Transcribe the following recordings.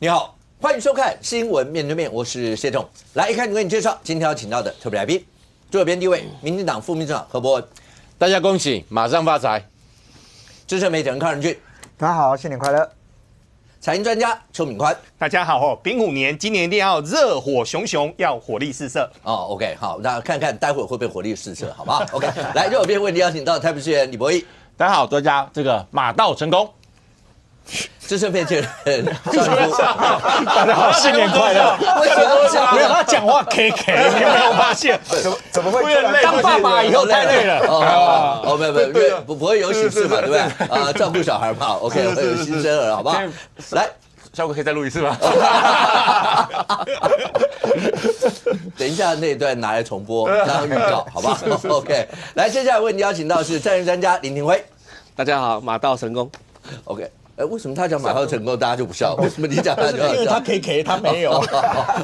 你好，欢迎收看《新闻面对面》，我是谢仲。来，一开始为你介绍今天要请到的特别来宾，左边第一位，民进党副秘书长何伯文。大家恭喜，马上发财。资深媒体人康仁俊。大家好，新年快乐。财经专家邱敏宽。大家好，丙午年，今年一定要热火熊熊，要火力四射。哦 ，OK， 好，那看看待会会不会火力四射，好不好 ？OK， 来，右边为你邀请到台北市议员李博毅。大家好，大家这个马到成功。资深媒体人大家好，新年快乐！为什么这样？没有他讲话 K K， 你有没有发现？怎么会当爸爸以后太累了？哦，没有，不会有喜事嘛，对不对？照顾小孩嘛 ，OK， 会有新生儿，好不好？来，效果可以再录一次吗？等一下那一段拿来重播当预告，好不好 ？OK， 来，接下来为你邀请到是战略专家林廷辉。大家好，马到成功。OK。为什么他讲马到成功，大家就不笑？为什么你讲他就要笑？因为他 K， 他没有。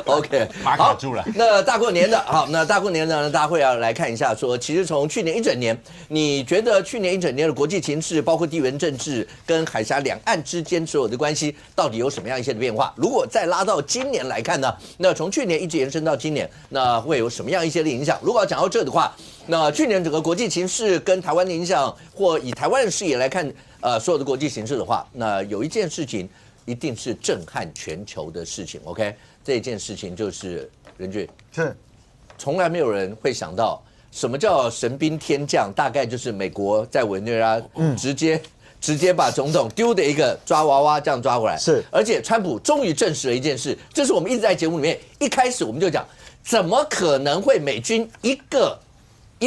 OK， 马卡住了。那大过年的，好，那大过年的呢，大家会要来看一下说，其实从去年一整年，你觉得去年一整年的国际情势，包括地缘政治跟海峡两岸之间所有的关系，到底有什么样一些的变化？如果再拉到今年来看呢，那从去年一直延伸到今年，那会有什么样一些的影响？如果要讲到这的话，那去年整个国际情势跟台湾的影响，或以台湾的视野来看。所有的国际形势的话，那有一件事情一定是震撼全球的事情。OK， 这件事情就是任俊，是从来没有人会想到什么叫神兵天降，大概就是美国在委内瑞拉直接把总统丢的一个抓娃娃这样抓回来。是，而且川普终于证实了一件事，这是我们一直在节目里面一开始我们就讲，怎么可能会美军一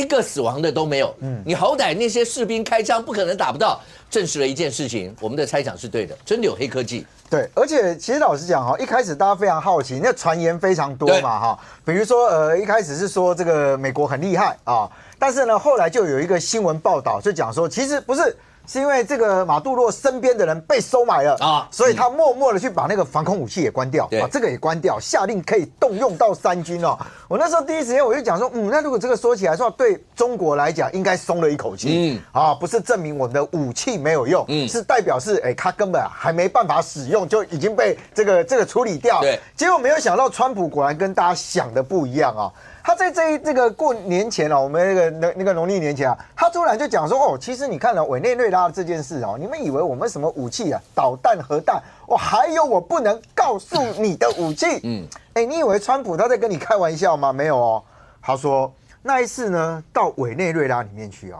个死亡的都没有？你好歹那些士兵开枪不可能打不到。证实了一件事情，我们的猜想是对的，真的有黑科技。对，而且其实老实讲哈，一开始大家非常好奇，那传言非常多嘛哈，比如说一开始是说这个美国很厉害啊，但是呢后来就有一个新闻报道就讲说，其实不是。是因为这个马杜罗身边的人被收买了啊，所以他默默的去把那个防空武器也关掉，把这个也关掉，下令可以动用到3军哦。我那时候第一时间我就讲说，那如果这个说起来说，对中国来讲应该松了一口气，不是证明我们的武器没有用，是代表是他根本还没办法使用，就已经被这个处理掉。对，结果没有想到川普果然跟大家想的不一样啊。他在这个过年前我们那个农历年前啊，他突然就讲说，其实你看了委内瑞拉这件事你们以为我们什么武器啊，导弹、核弹，还有我不能告诉你的武器。你以为川普他在跟你开玩笑吗？没有哦，他说那一次呢，到委内瑞拉里面去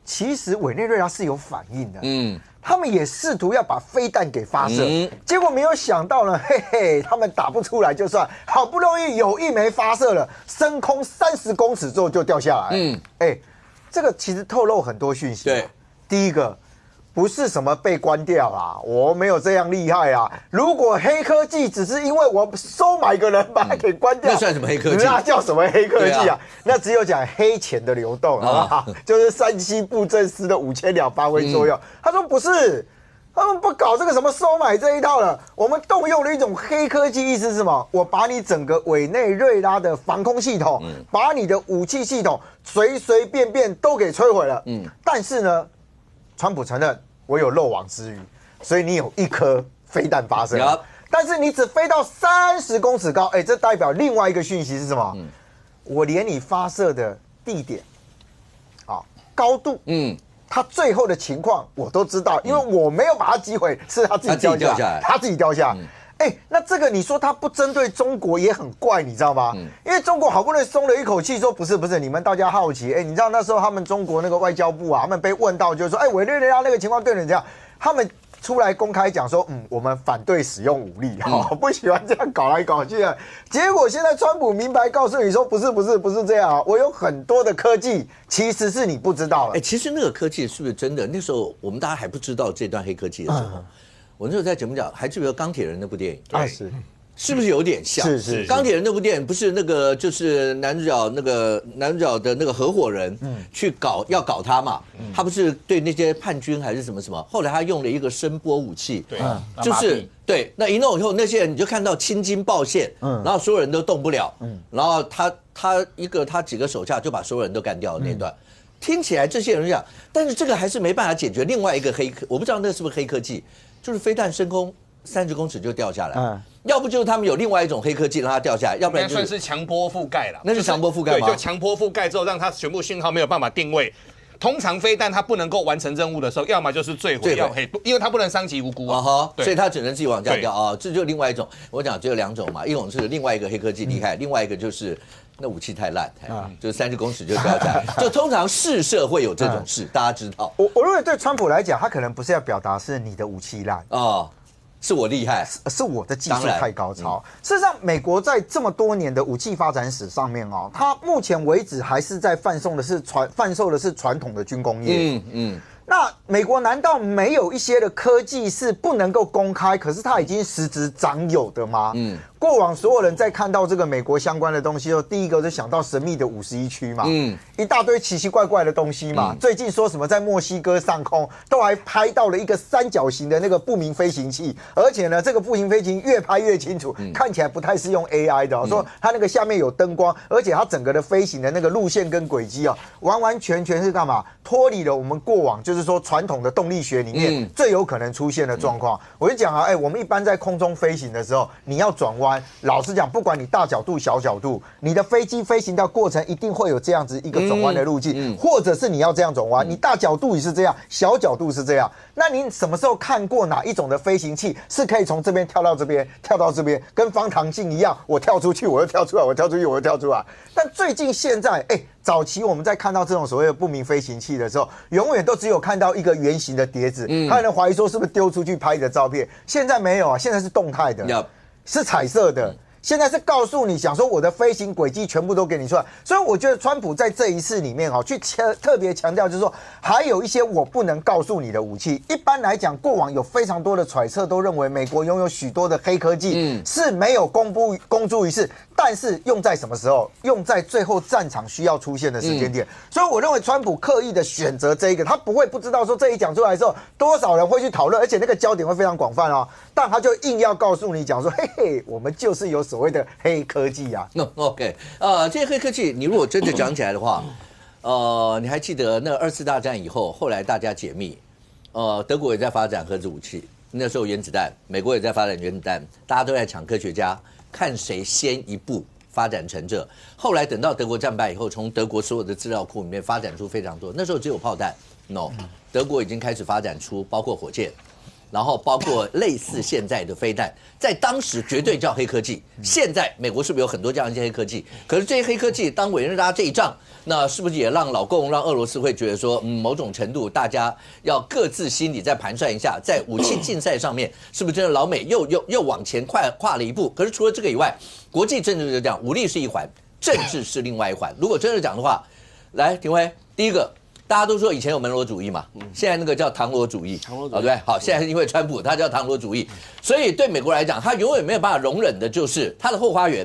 其实委内瑞拉是有反应的。他们也试图要把飞弹给发射，结果没有想到呢，他们打不出来就算，好不容易有一枚发射了，升空30公尺之后就掉下来。这个其实透露很多讯息。对，第一个不是什么被关掉啦，我没有这样厉害啊。如果黑科技只是因为我收买一个人把它给关掉，那算什么黑科技？那叫什么黑科技啊？那只有讲黑钱的流动，好不好？就是山西布政司的5000两发挥作用。他说不是，他们不搞这个什么收买这一套了。我们动用了一种黑科技，意思是什么？我把你整个委内瑞拉的防空系统，把你的武器系统随便都给摧毁了。但是呢，川普承认我有漏网之鱼，所以你有一颗飞弹发射，但是你只飞到30公尺高，这代表另外一个讯息是什么？我连你发射的地点、高度，它最后的情况我都知道，因为我没有把它击毁，是他自己掉下来，他自己掉下来。那这个你说他不针对中国也很怪，你知道吗？因为中国好不容易松了一口气，说不是，你们大家好奇，你知道那时候他们中国那个外交部他们被问到就是说，委内瑞拉那个情况对人这样，他们出来公开讲说，我们反对使用武力，不喜欢这样搞来搞去。结果现在川普明白告诉你说，不是这样我有很多的科技其实是你不知道的。其实那个科技是不是真的？那时候我们大家还不知道这段黑科技的时候。我那时候在节目讲，还记不记得钢铁人那部电影？是不是有点像？是。钢铁人那部电影不是那个就是男主角的那个合伙人去要搞他嘛？他不是对那些叛军还是什么，后来他用了一个声波武器，对，就是对，那一弄以后，那些人你就看到青筋暴现，然后所有人都动不了，然后他几个手下就把所有人都干掉了那段。听起来这些人讲，但是这个还是没办法解决另外一个我不知道那是不是黑科技，就是飞弹升空30公尺就掉下来。要不就是他们有另外一种黑科技让它掉下来，要不然算是强波覆盖了。那是强波覆盖吗？对，就强波覆盖之后，让它全部讯号没有办法定位。通常飞弹它不能够完成任务的时候，要么就是坠毁，因为它不能伤及无辜啊。所以它只能自己往下掉啊。这就另外一种，我讲只有2种嘛，一种是另外一个黑科技厉害，另外一个就是那武器太烂，就30公尺就掉下来。就通常试射会有这种事，大家知道。我认为对川普来讲，他可能不是要表达是你的武器烂哦。是我厉害，是我的技术太高超。事实上，美国在这么多年的武器发展史上面哦，它目前为止还是在贩售的是传统的军工业。那美国难道没有一些的科技是不能够公开，可是它已经实质掌有的吗？过往所有人在看到这个美国相关的东西后，第一个就想到神秘的51区嘛，一大堆奇奇怪怪的东西嘛。最近说什么在墨西哥上空都还拍到了一个3角形的那个不明飞行器，而且呢，这个不明飞行越拍越清楚，看起来不太是用 AI 的，说它那个下面有灯光，而且它整个的飞行的那个路线跟轨迹啊，完完全全是干嘛？脱离了我们过往就是说传统的动力学里面最有可能出现的状况。我就讲啊，我们一般在空中飞行的时候，你要转弯。老实讲，不管你大角度、小角度，你的飞机飞行到过程一定会有这样子一个转弯的路径，或者是你要这样转弯，你大角度也是这样，小角度是这样。那你什么时候看过哪一种的飞行器是可以从这边跳到这边，跳到这边，跟方糖镜一样，我跳出去，我又跳出来，我跳出去，我又跳出来？但最近现在，早期我们在看到这种所谓的不明飞行器的时候，永远都只有看到一个圆形的碟子，还有人怀疑说是不是丢出去拍的照片。现在没有啊，现在是动态的。是彩色的，现在是告诉你，想说我的飞行轨迹全部都给你出来，所以我觉得川普在这一次里面去特别强调，就是说还有一些我不能告诉你的武器。一般来讲，过往有非常多的揣测都认为美国拥有许多的黑科技，是没有公诸于世，但是用在什么时候？用在最后战场需要出现的时间点。所以我认为川普刻意的选择这一个，他不会不知道说这一讲出来之后，多少人会去讨论，而且那个焦点会非常广泛哦。但他就硬要告诉你讲说，嘿嘿，我们就是有所谓的黑科技啊。OK， 这些黑科技，你如果真的讲起来的话，你还记得那2次大战以后，后来大家解密，德国也在发展核子武器，那时候原子弹，美国也在发展原子弹，大家都在抢科学家，看谁先一步发展成这。后来等到德国战败以后，从德国所有的资料库里面发展出非常多，那时候只有炮弹 ，no， 德国已经开始发展出包括火箭。然后包括类似现在的飞弹，在当时绝对叫黑科技。现在美国是不是有很多这样一些黑科技？可是这些黑科技当委内瑞拉这一仗，那是不是也让老共、让俄罗斯会觉得说，某种程度大家要各自心里再盘算一下，在武器竞赛上面，是不是真的老美又往前跨了一步？可是除了这个以外，国际政治就这样，武力是一环，政治是另外一环。如果真的讲的话，来，廷辉，第一个。大家都说以前有门罗主义嘛，现在那个叫唐罗主义，对不对？好，现在因为川普他叫唐罗主义，所以对美国来讲，他永远没有办法容忍的就是他的后花园，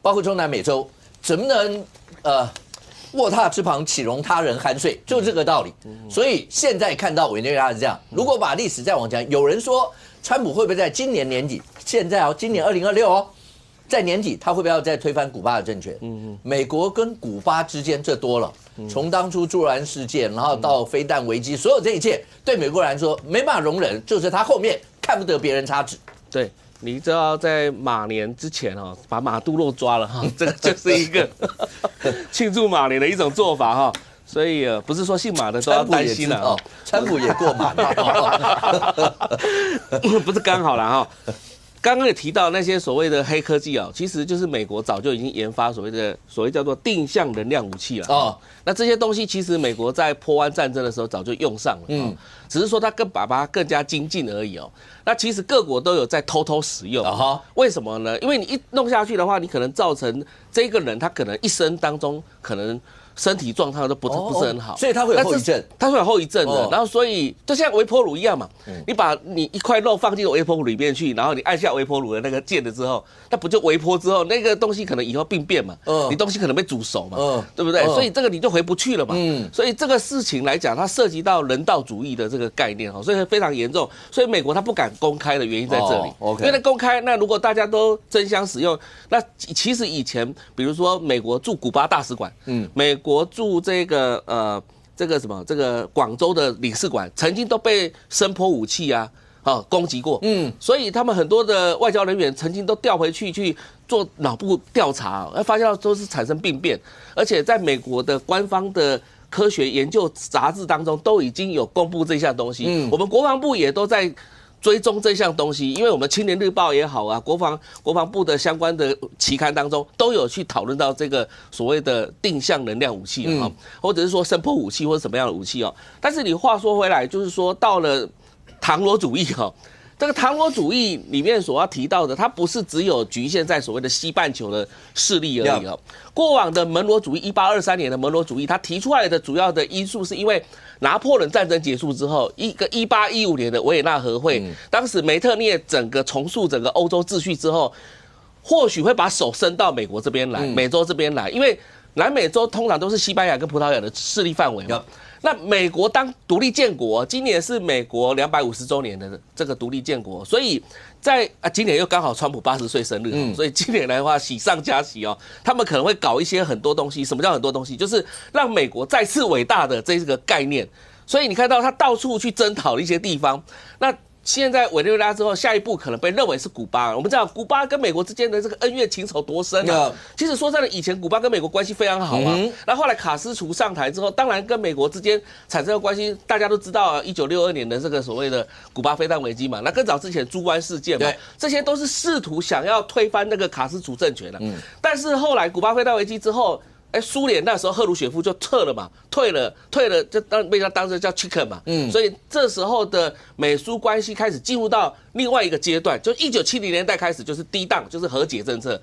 包括中南美洲，怎么能卧榻之旁岂容他人酣睡，就这个道理。所以现在看到委内瑞拉是这样，如果把历史再往前，有人说川普会不会在今年年底，现在今年2026在年底他会不会要再推翻古巴的政权？美国跟古巴之间这多了。从当初朱兰事件，然后到飞弹危机，所有这一切对美国人来说没办法容忍，就是他后面看不得别人插指。对，你知道在马年之前把马杜洛抓了这个就是一个庆祝马年的一种做法所以不是说姓马的都要担心了川普也过马了，不是刚好了刚刚也提到那些所谓的黑科技其实就是美国早就已经研发所谓叫做定向能量武器了那这些东西其实美国在波湾战争的时候早就用上了只是说它把它更加精进而已那其实各国都有在偷偷使用为什么呢？因为你一弄下去的话，你可能造成这个人他可能一生当中可能身体状态都不是很好，所以他会有后遗症，他会有后遗症的。然后所以就像微波炉一样嘛，你把你一块肉放进微波炉里面去，然后你按下微波炉的那个键了之后，那不就微波之后那个东西可能以后病变嘛，你东西可能被煮熟嘛，对不对？所以这个你就回不去了嘛。所以这个事情来讲，它涉及到人道主义的这个概念所以非常严重。所以美国它不敢公开的原因在这里，因为它公开，那如果大家都争相使用，那其实以前比如说美国驻古巴大使馆，美国驻这个广州的领事馆曾经都被声波武器攻击过，所以他们很多的外交人员曾经都调回去做脑部调查，发现到都是产生病变，而且在美国的官方的科学研究杂志当中都已经有公布这项东西，我们国防部也都在追踪这项东西，因为我们青年日报也好啊，国防部的相关的期刊当中都有去讨论到这个所谓的定向能量武器啊，或者是说声波武器或者什么样的武器哦。但是你话说回来，就是说到了唐罗主义哈，这个唐罗主义里面所要提到的，它不是只有局限在所谓的西半球的势力而已哦。过往的门罗主义，1823年的门罗主义，它提出来的主要的因素是因为拿破仑战争结束之后，一个1815年的维也纳和会，当时梅特涅整个重塑整个欧洲秩序之后，或许会把手伸到美国这边来，美洲这边来，因为南美洲通常都是西班牙跟葡萄牙的势力范围嘛。那美国当独立建国，今年是美国250周年的这个独立建国，所以在今年又刚好川普80岁生日，所以今年来的话喜上加喜哦，他们可能会搞一些很多东西。什么叫很多东西？就是让美国再次伟大的这个概念。所以你看到他到处去征讨一些地方，那现在委内瑞拉之后，下一步可能被认为是古巴。我们知道古巴跟美国之间的这个恩怨情仇多深啊！其实说真的，以前古巴跟美国关系非常好啊。那后来卡斯楚上台之后，当然跟美国之间产生的关系，大家都知道1962年的这个所谓的古巴飞弹危机嘛。那更早之前猪湾事件嘛，这些都是试图想要推翻那个卡斯楚政权的。但是后来古巴飞弹危机之后，苏联那时候赫鲁雪夫就撤了嘛，退了，就被他当成叫 chicken 嘛，所以这时候的美苏关系开始进入到另外一个阶段，就1970年代开始就是低档，就是和解政策。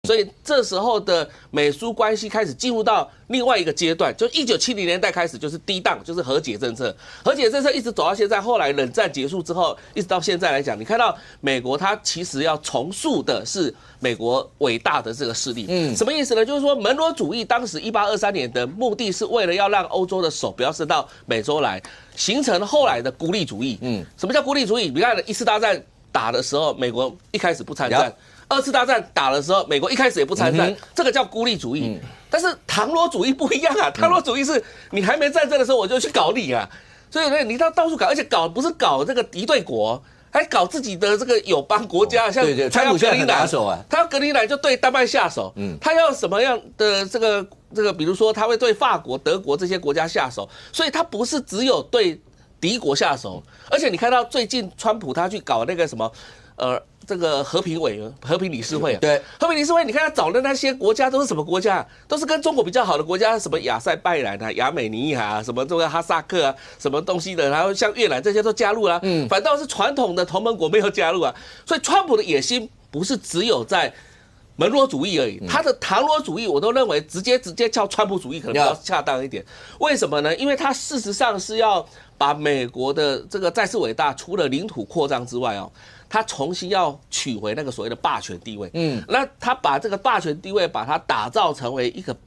所以这时候的美苏关系开始进入到另外一个阶段，就1970年代开始就是低档，就是和解政策。和解政策一直走到现在，后来冷战结束之后，一直到现在来讲，你看到美国它其实要重塑的是美国伟大的这个势力。什么意思呢？就是说门罗主义当时1823年的目的是为了要让欧洲的手不要伸到美洲来，形成后来的孤立主义。什么叫孤立主义？你看1次大战打的时候，美国一开始不参战。2次大战打的时候，美国一开始也不参战，这个叫孤立主义。但是唐罗主义不一样啊，唐罗主义是你还没战争的时候我就去搞你啊，所以呢你到处搞，而且搞不是搞这个敌对国，还搞自己的这个友邦国家，像川普现在很拿手啊，他要格陵兰就对丹麦下手，他要什么样的这个，比如说他会对法国、德国这些国家下手，所以他不是只有对敌国下手，而且你看到最近川普他去搞那个什么这个和平理事会啊，对，和平理事会，你看他找的那些国家都是什么国家？都是跟中国比较好的国家，什么亚塞拜然啊、亚美尼亚啊，什么这个哈萨克啊，什么东西的，然后像越南这些都加入了，反倒是传统的同盟国没有加入啊。所以川普的野心不是只有在门罗主义而已，他的唐罗主义我都认为直接叫川普主义可能比较恰当一点。为什么呢？因为他事实上是要把美国的这个再次伟大，除了领土扩张之外哦。他重新要取回那个所谓的霸权地位，那他把这个霸权地位把它打造成为一个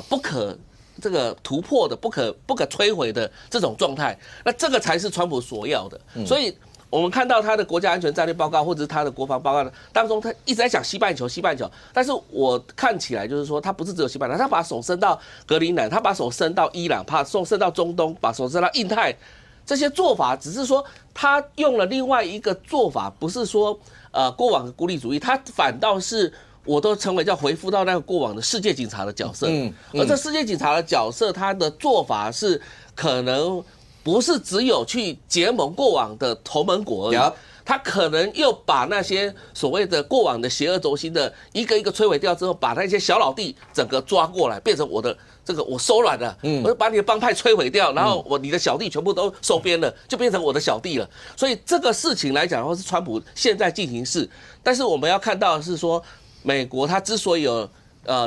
不可这个突破的、不可摧毁的这种状态，那这个才是川普所要的。所以我们看到他的国家安全战略报告或者是他的国防报告当中，他一直在讲西半球，但是我看起来就是说，他不是只有西半球，他把手伸到格陵兰，他把手伸到伊朗，把手伸到中东，把手伸到印太。这些做法只是说他用了另外一个做法，不是说过往的孤立主义，他反倒是我都称为叫回复到那个过往的世界警察的角色。而这世界警察的角色，他的做法是可能不是只有去结盟过往的同盟国而已。他可能又把那些所谓的过往的邪恶轴心的一个一个摧毁掉之后，把那些小老弟整个抓过来，变成我的这个我收软了，我就把你的帮派摧毁掉，然后你的小弟全部都收编了，就变成我的小弟了。所以这个事情来讲的话，是川普现在进行式。但是我们要看到的是说，美国他之所以有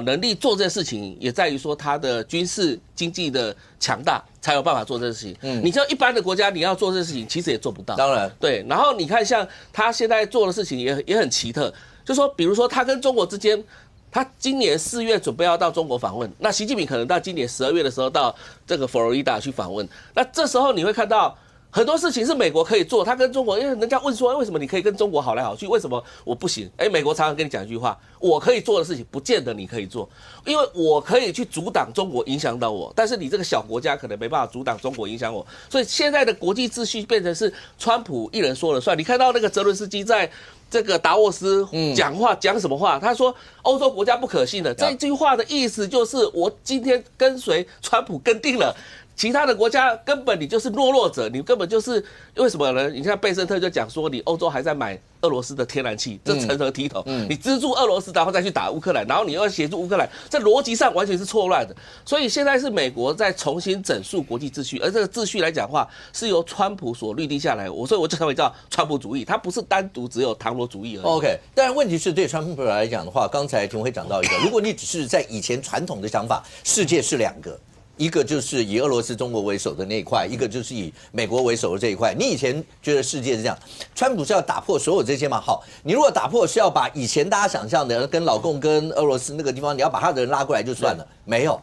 能力做这件事情，也在于说它的军事经济的强大，才有办法做这件事情。你像一般的国家，你要做这件事情，其实也做不到。当然，对。然后你看，像他现在做的事情也很奇特，就说比如说他跟中国之间，他今年4月准备要到中国访问，那习近平可能到今年12月的时候到这个佛罗里达去访问，那这时候你会看到很多事情是美国可以做，他跟中国，因为人家问说为什么你可以跟中国好来好去，为什么我不行？美国常常跟你讲一句话，我可以做的事情不见得你可以做，因为我可以去阻挡中国影响到我，但是你这个小国家可能没办法阻挡中国影响我，所以现在的国际秩序变成是川普一人说了算。你看到那个泽伦斯基在这个达沃斯讲话讲什么话？他说欧洲国家不可信的，这句话的意思就是我今天跟随川普跟定了。其他的国家根本你就是懦弱者，你根本就是为什么呢？你看贝森特就讲说，你欧洲还在买俄罗斯的天然气，这成何体统？你资助俄罗斯，然后再去打乌克兰，然后你又要协助乌克兰，这逻辑上完全是错乱的。所以现在是美国在重新整肃国际秩序，而这个秩序来讲话是由川普所律定下来，所以我就称为叫川普主义，它不是单独只有唐罗主义而已。OK， 但问题是对川普来讲的话，刚才廷辉讲到一个，如果你只是在以前传统的想法，世界是两个。一个就是以俄罗斯、中国为首的那一块，一个就是以美国为首的这一块。你以前觉得世界是这样，川普是要打破所有这些嘛？好，你如果打破是要把以前大家想象的跟老共、跟俄罗斯那个地方，你要把他的人拉过来就算了，没有，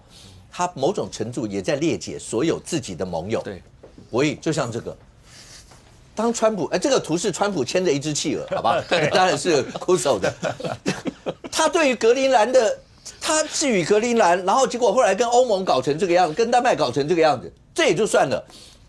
他某种程度也在列解所有自己的盟友。对，所以就像这个，当川普，这个图是川普牵着一只企鹅，好吧？当然是哭手的。他对于格陵兰的。他置予格陵兰，然后结果后来跟欧盟搞成这个样子，跟丹麦搞成这个样子，这也就算了。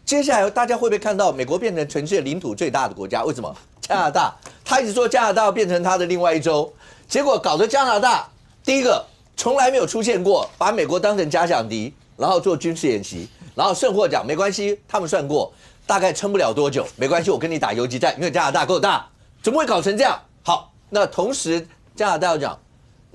接下来大家会不会看到美国变成全世界领土最大的国家？为什么？加拿大，他一直说加拿大要变成他的另外一州，结果搞得加拿大第一个从来没有出现过把美国当成假想敌，然后做军事演习，然后圣霍讲没关系，他们算过，大概撑不了多久，没关系，我跟你打游击战，因为加拿大够大，怎么会搞成这样？好，那同时加拿大要讲。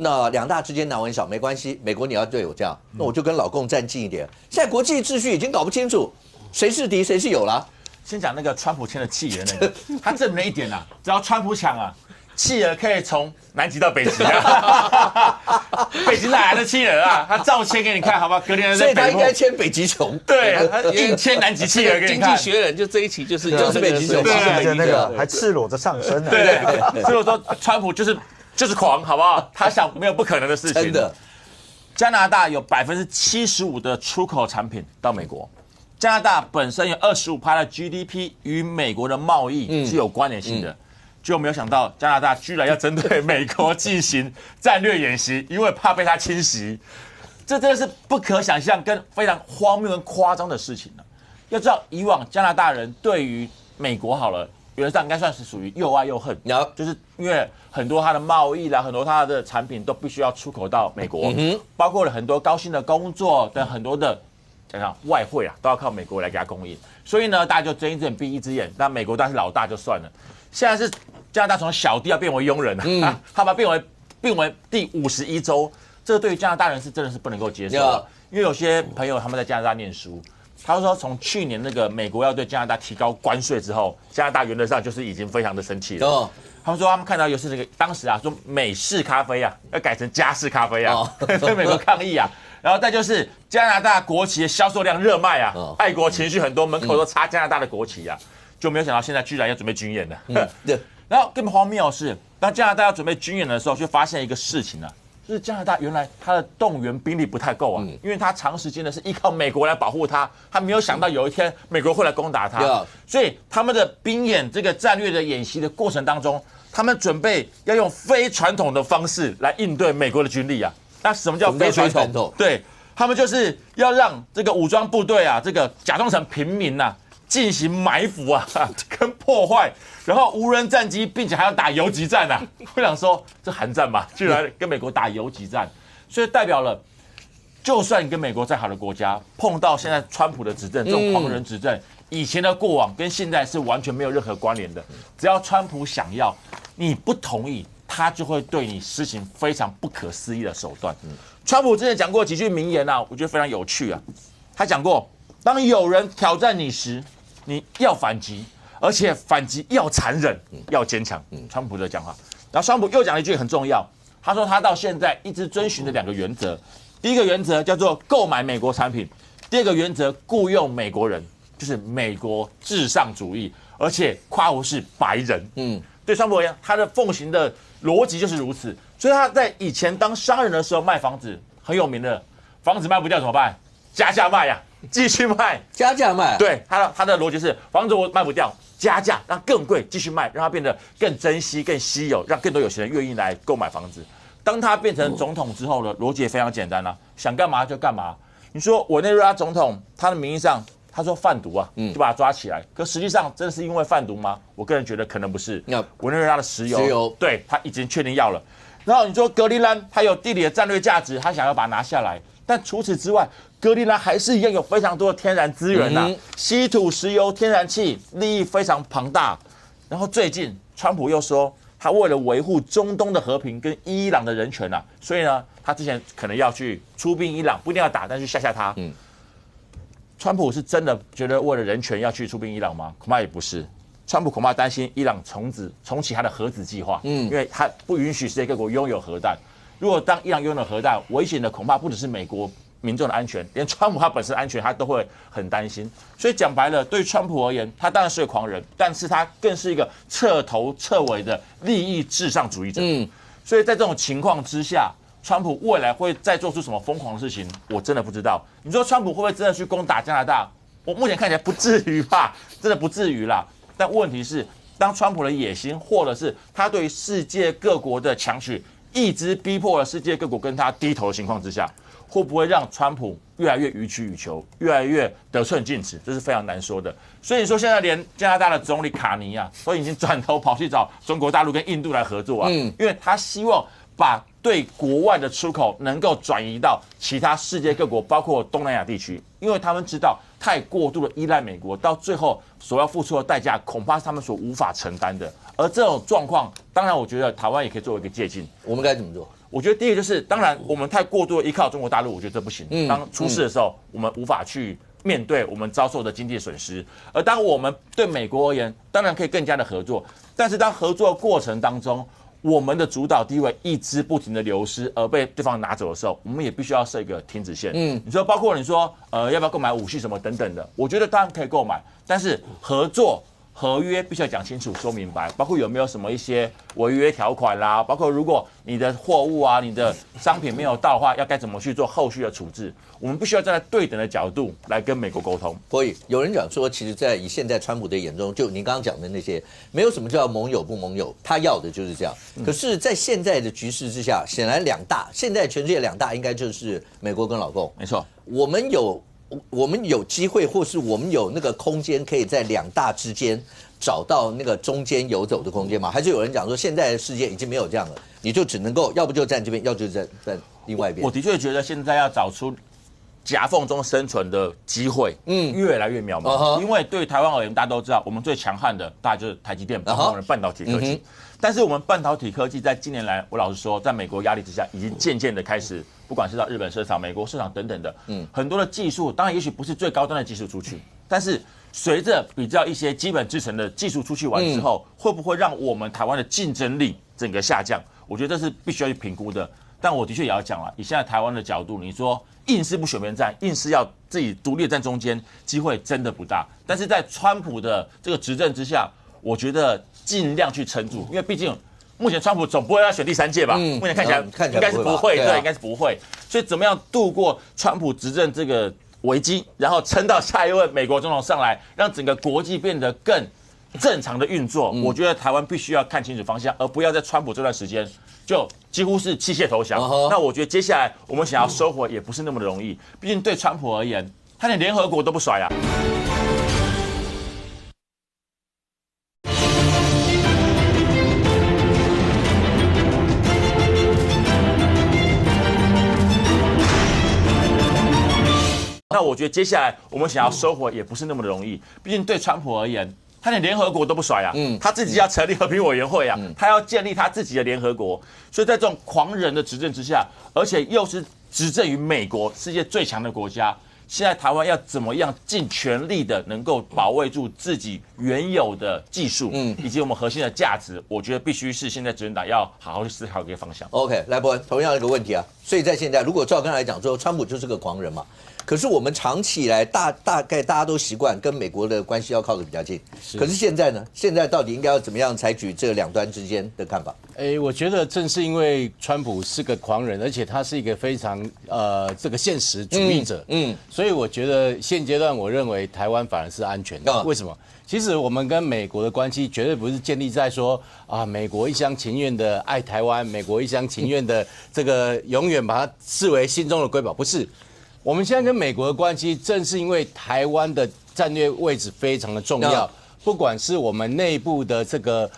那两大之间难玩小没关系，美国你要对我这样，那我就跟老共站近一点。现在国际秩序已经搞不清楚谁是敌谁是友了。先讲那个川普签的契约那个，他证明了一点啊，只要川普抢啊，企鹅可以从南极到北极啊，北极哪来的企鹅啊？他照签给你看，好吧？格陵兰在北部，所以他应该签北极熊。对，他硬签南极企鹅给你看。经济学人就这一期就是北极熊，对，那个还赤裸着上身呢。对，所以我说川普就是狂，好不好？他想没有不可能的事情。真的，加拿大有75%的出口产品到美国，加拿大本身有25%的 GDP 与美国的贸易是有关联性的，就没有想到加拿大居然要针对美国进行战略演习，因为怕被他侵袭，这真的是不可想象跟非常荒谬跟夸张的事情了。要知道，以往加拿大人对于美国好了。原则上应该算是属于又爱又恨，就是因为很多它的贸易啦，很多它的产品都必须要出口到美国，包括了很多高薪的工作等很多的外汇啊，都要靠美国来给它供应。所以呢，大家就睁一只眼闭一只眼。那美国当然是老大就算了，现在是加拿大从小弟要变为佣人了，他把它变为第51州，这个对于加拿大人是真的是不能够接受的，因为有些朋友他们在加拿大念书。他说，从去年那个美国要对加拿大提高关税之后，加拿大原则上就是已经非常的生气了。他们说他们看到有是那个当时啊，说美式咖啡啊要改成加式咖啡啊，对美国抗议啊。然后再就是加拿大国旗的销售量热卖啊，爱国情绪很多，门口都插加拿大的国旗啊，就没有想到现在居然要准备军演了。对。然后更荒谬的是，当加拿大要准备军演的时候，却发现一个事情啊。就是加拿大原来它的动员兵力不太够啊，因为它长时间的是依靠美国来保护它，他没有想到有一天美国会来攻打它，所以他们的兵演这个战略的演习的过程当中，他们准备要用非传统的方式来应对美国的军力啊。那什么叫非传统？对，他们就是要让这个武装部队啊，这个假装成平民啊，进行埋伏啊，跟破坏。然后无人战机，并且还要打游击战啊！我想说，这韩战嘛，居然跟美国打游击战，所以代表了，就算你跟美国再好的国家，碰到现在川普的执政这种狂人执政，以前的过往跟现在是完全没有任何关联的。只要川普想要，你不同意，他就会对你施行非常不可思议的手段。川普之前讲过几句名言啊，我觉得非常有趣啊。他讲过，当有人挑战你时，你要反击。而且反击要残忍，要坚强。川普的讲话，然后川普又讲了一句很重要，他说他到现在一直遵循的2个原则，第一个原则叫做购买美国产品，第二个原则雇佣美国人，就是美国至上主义，而且括弧是白人。对川普而言，他的奉行的逻辑就是如此，所以他在以前当商人的时候卖房子很有名的，房子卖不掉怎么办？加价卖呀，继续卖，加价卖。对，他的逻辑是，房子我卖不掉，加价让更贵，继续卖，让它变得更珍惜、更稀有，让更多有钱人愿意来购买房子。当他变成总统之后呢，逻辑也非常简单啦，想干嘛就干嘛。你说委内瑞拉总统，他的名义上他说贩毒啊，就把他抓起来，可实际上真的是因为贩毒吗？我个人觉得可能不是。委内瑞拉的石油，对他已经确定要了。然后你说格陵兰，它有地理的战略价值，他想要把它拿下来，但除此之外，格陵兰还是一样有非常多的天然资源呐，稀土、石油、天然气，利益非常庞大。然后最近，川普又说，他为了维护中东的和平跟伊朗的人权啊，所以呢，他之前可能要去出兵伊朗，不一定要打，但是吓吓他。川普是真的觉得为了人权要去出兵伊朗吗？恐怕也不是。川普恐怕担心伊朗重启他的核子计划，因为他不允许世界各国拥有核弹。如果当伊朗拥有核弹，危险的恐怕不只是美国民众的安全，连川普他本身的安全他都会很担心。所以讲白了，对川普而言，他当然是个狂人，但是他更是一个彻头彻尾的利益至上主义者。所以在这种情况之下，川普未来会再做出什么疯狂的事情，我真的不知道。你说川普会不会真的去攻打加拿大？我目前看起来不至于吧，真的不至于啦。但问题是，当川普的野心，或者是他对于世界各国的强取，一直逼迫了世界各国跟他低头的情况之下，会不会让川普越来越予取予求，越来越得寸进尺？这是非常难说的。所以你说现在连加拿大的总理卡尼啊，都已经转头跑去找中国大陆跟印度来合作啊，因为他希望把对国外的出口能够转移到其他世界各国，包括东南亚地区，因为他们知道太过度的依赖美国，到最后所要付出的代价，恐怕是他们所无法承担的。而这种状况，当然我觉得台湾也可以作为一个借鉴。我们该怎么做？我觉得第一个就是，当然我们太过度的依靠中国大陆，我觉得这不行。当出事的时候，我们无法去面对我们遭受的经济损失。而当我们对美国而言，当然可以更加的合作，但是当合作过程当中，我们的主导地位一直不停的流失，而被对方拿走的时候，我们也必须要设一个停止线。你说包括你说要不要购买武器什么等等的，我觉得当然可以购买，但是合约必须要讲清楚、说明白，包括有没有什么一些违约条款啦，包括如果你的货物啊、你的商品没有到的话，要该怎么去做后续的处置，我们必须要站在对等的角度来跟美国沟通。所以有人讲说，其实以现在川普的眼中，就您刚刚讲的那些，没有什么叫盟友不盟友，他要的就是这样。可是，在现在的局势之下，显然现在全世界两大应该就是美国跟老共。没错，我们有机会，或是我们有那个空间，可以在两大之间找到那个中间游走的空间吗？还是有人讲说，现在的世界已经没有这样了，你就只能够要不就站这边，要不就站另外一边。我的确觉得现在要找出夹缝中生存的机会，越来越渺茫。因为对台湾而言，大家都知道，我们最强悍的大概就是台积电，包括我们的半导体科技。但是我们半导体科技在近年来，我老实说，在美国压力之下，已经渐渐的开始，不管是到日本市场、美国市场等等的，很多的技术，当然也许不是最高端的技术出去，但是随着比较一些基本制程的技术出去完之后，会不会让我们台湾的竞争力整个下降？我觉得这是必须要去评估的。但我的确也要讲了，以现在台湾的角度，你说硬是不选边站，硬是要自己独立站中间，机会真的不大。但是在川普的这个执政之下，我觉得尽量去撑住，因为毕竟目前川普总不会要选第3届吧？目前看起来应该是不会，对，应该是不会。所以怎么样度过川普执政这个危机，然后撑到下一位美国总统上来，让整个国际变得更正常的运作？我觉得台湾必须要看清楚方向，而不要在川普这段时间就几乎是弃械投降。那我觉得接下来我们想要收回也不是那么的容易，毕竟对川普而言，他连联合国都不甩啊。那我觉得接下来我们想要收回也不是那么的容易，毕竟对川普而言，他连联合国都不甩啊，他自己要成立和平委员会啊，他要建立他自己的联合国，所以在这种狂人的执政之下，而且又是执政于美国世界最强的国家，现在台湾要怎么样尽全力的能够保卫住自己原有的技术，以及我们核心的价值，我觉得必须是现在执政党要好好去思考一个方向。OK， 来伯文，同样一个问题啊，所以在现在，如果照刚才讲说，川普就是个狂人嘛。可是我们长期以来大概大家都习惯跟美国的关系要靠得比较近。可是现在呢？现在到底应该要怎么样采取这两端之间的看法？我觉得正是因为川普是个狂人，而且他是一个非常这个现实主义者，所以我觉得现阶段我认为台湾反而是安全的。为什么？其实我们跟美国的关系绝对不是建立在说啊，美国一厢情愿的爱台湾，美国一厢情愿的这个永远把它视为心中的瑰宝，不是。我们现在跟美国的关系，正是因为台湾的战略位置非常的重要，不管是我们内部的这个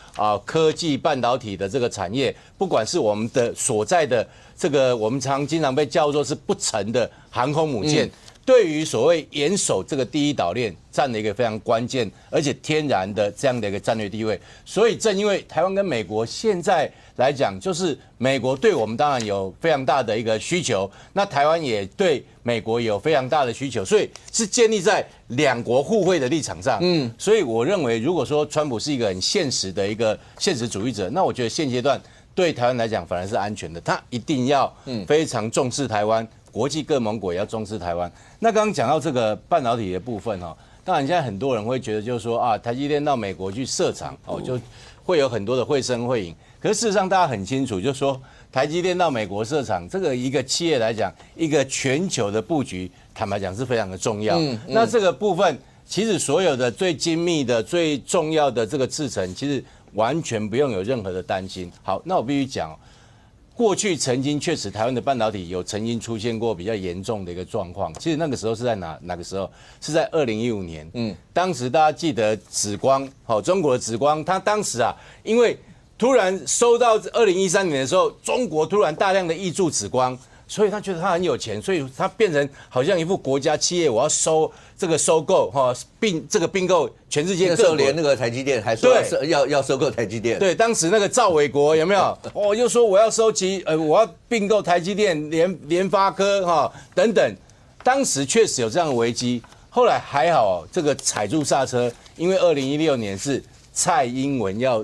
科技半导体的这个产业，不管是我们的所在的这个我们经常被叫做是不成的航空母舰。对于所谓严守这个第一岛链，占了一个非常关键而且天然的这样的一个战略地位。所以正因为台湾跟美国现在来讲，就是美国对我们当然有非常大的一个需求，那台湾也对美国有非常大的需求，所以是建立在两国互惠的立场上。所以我认为，如果说川普是一个很现实的一个现实主义者，那我觉得现阶段对台湾来讲反而是安全的，他一定要非常重视台湾。国际各盟国也要重视台湾。那刚刚讲到这个半导体的部分哦，当然现在很多人会觉得就是说啊，台积电到美国去设厂哦，就会有很多的会声会影。可是事实上大家很清楚，就是说台积电到美国设厂，这个一个企业来讲，一个全球的布局，坦白讲是非常的重要。那这个部分其实所有的最精密的、最重要的这个制程，其实完全不用有任何的担心。好，那我必须讲。过去曾经确实台湾的半导体有曾经出现过比较严重的一个状况，其实那个时候是在哪个时候？是在2015年。当时大家记得紫光，中国的紫光，它当时啊，因为突然收到2013年的时候，中国突然大量的挹注紫光，所以他觉得他很有钱，所以他变成好像一副国家企业，我要收购并购全世界各国。那时候连那个台积电还说要收购台积电。对，当时那个赵伟国有没有？又说我要收集我要并购台积电、联发科等等。当时确实有这样的危机，后来还好这个踩住刹车，因为2016年是蔡英文要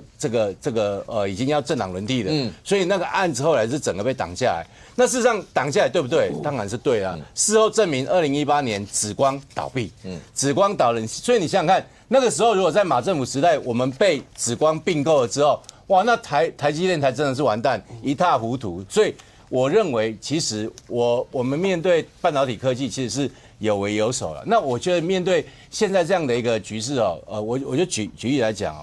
已经要政党轮替了，所以那个案子后来是整个被挡下来。那事实上挡下来对不对？当然是对啊。事后证明2018年紫光倒闭，紫光倒了，所以你想想看，那个时候如果在马政府时代，我们被紫光并购了之后，哇，那台积电才真的是完蛋，一塌糊涂。所以我认为，其实我们面对半导体科技其实是有为有守了。那我觉得面对现在这样的一个局势我就举例来讲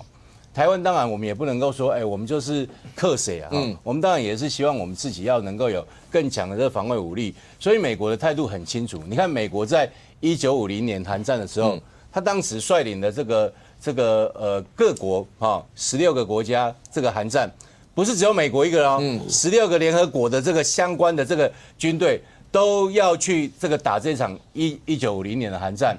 台湾当然我们也不能够说，我们就是克谁啊？我们当然也是希望我们自己要能够有更强的这个防卫武力。所以美国的态度很清楚。你看，美国在1950年韩战的时候，他当时率领的这个各国16个国家这个韩战，不是只有美国一个16个联合国的这个相关的这个军队都要去这个打这场1950年的韩战。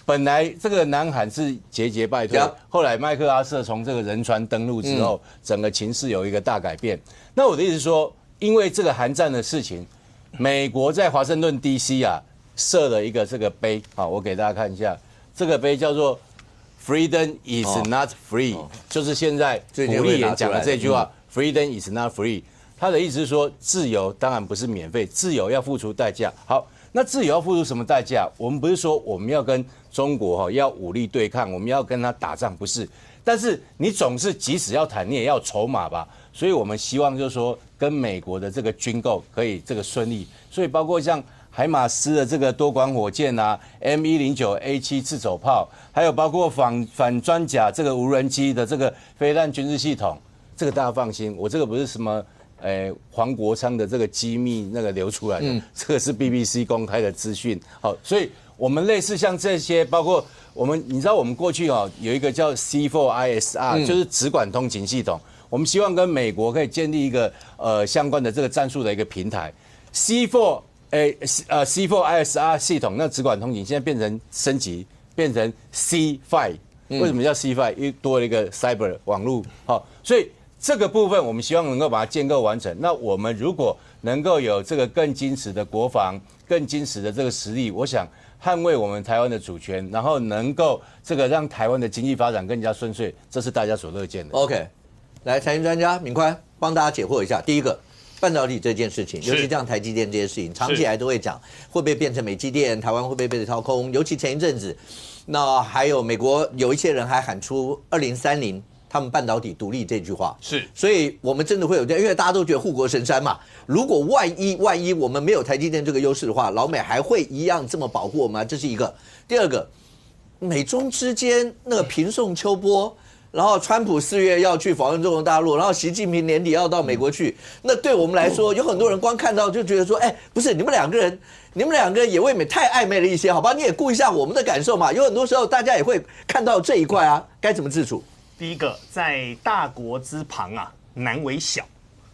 本来这个南韩是节败退，后来麦克阿瑟从这个仁川登陆之后，整个情势有一个大改变。那我的意思是说，因为这个韩战的事情，美国在华盛顿 DC 设了一个这个碑我给大家看一下，这个碑叫做 "Freedom is not free"，就是现在胡立言讲的这句话 "Freedom is not free"， 他的意思是说，自由当然不是免费，自由要付出代价。好。那自由要付出什么代价？我们不是说我们要跟中国要武力对抗，我们要跟他打仗，不是。但是你总是即使要谈，你也要筹码吧。所以我们希望就是说，跟美国的这个军购可以这个顺利。所以包括像海马斯的这个多管火箭M109A7 自走炮，还有包括反装甲这个无人机的这个飞弹军事系统，这个大家放心，我这个不是什么。黄国昌的这个机密那个流出来的，这个是 BBC 公开的资讯。好，所以我们类似像这些，包括你知道我们过去有一个叫 C4ISR，就是直管通勤系统。我们希望跟美国可以建立一个相关的这个战术的一个平台。C4ISR 系统那直管通勤现在变成升级，变成 C5。为什么叫 C5？ 因为多了一个 Cyber 网络。好，所以。这个部分我们希望能够把它建构完成。那我们如果能够有这个更坚实的国防、更坚实的这个实力，我想捍卫我们台湾的主权，然后能够这个让台湾的经济发展更加顺遂，这是大家所乐见的。OK， 来财经专家敏宽帮大家解惑一下。第一个，半导体这件事情，尤其像台积电这些事情，长期以来都会讲会不会变成美积电，台湾会不会被掏空？尤其前一阵子，那还有美国有一些人还喊出2030他们半导体独立这句话，是，所以我们真的会有这样，因为大家都觉得护国神山嘛。如果万一我们没有台积电这个优势的话，老美还会一样这么保护我们吗？这是一个。第二个，美中之间那个平送秋波。然后川普4月要去访问中国大陆，然后习近平年底要到美国去。那对我们来说，有很多人光看到就觉得说，哎，不是你们两个人也未免太暧昧了一些，好吧？你也顾一下我们的感受嘛。有很多时候大家也会看到这一块啊，该怎么自处？第一个，在大国之旁啊，难为小。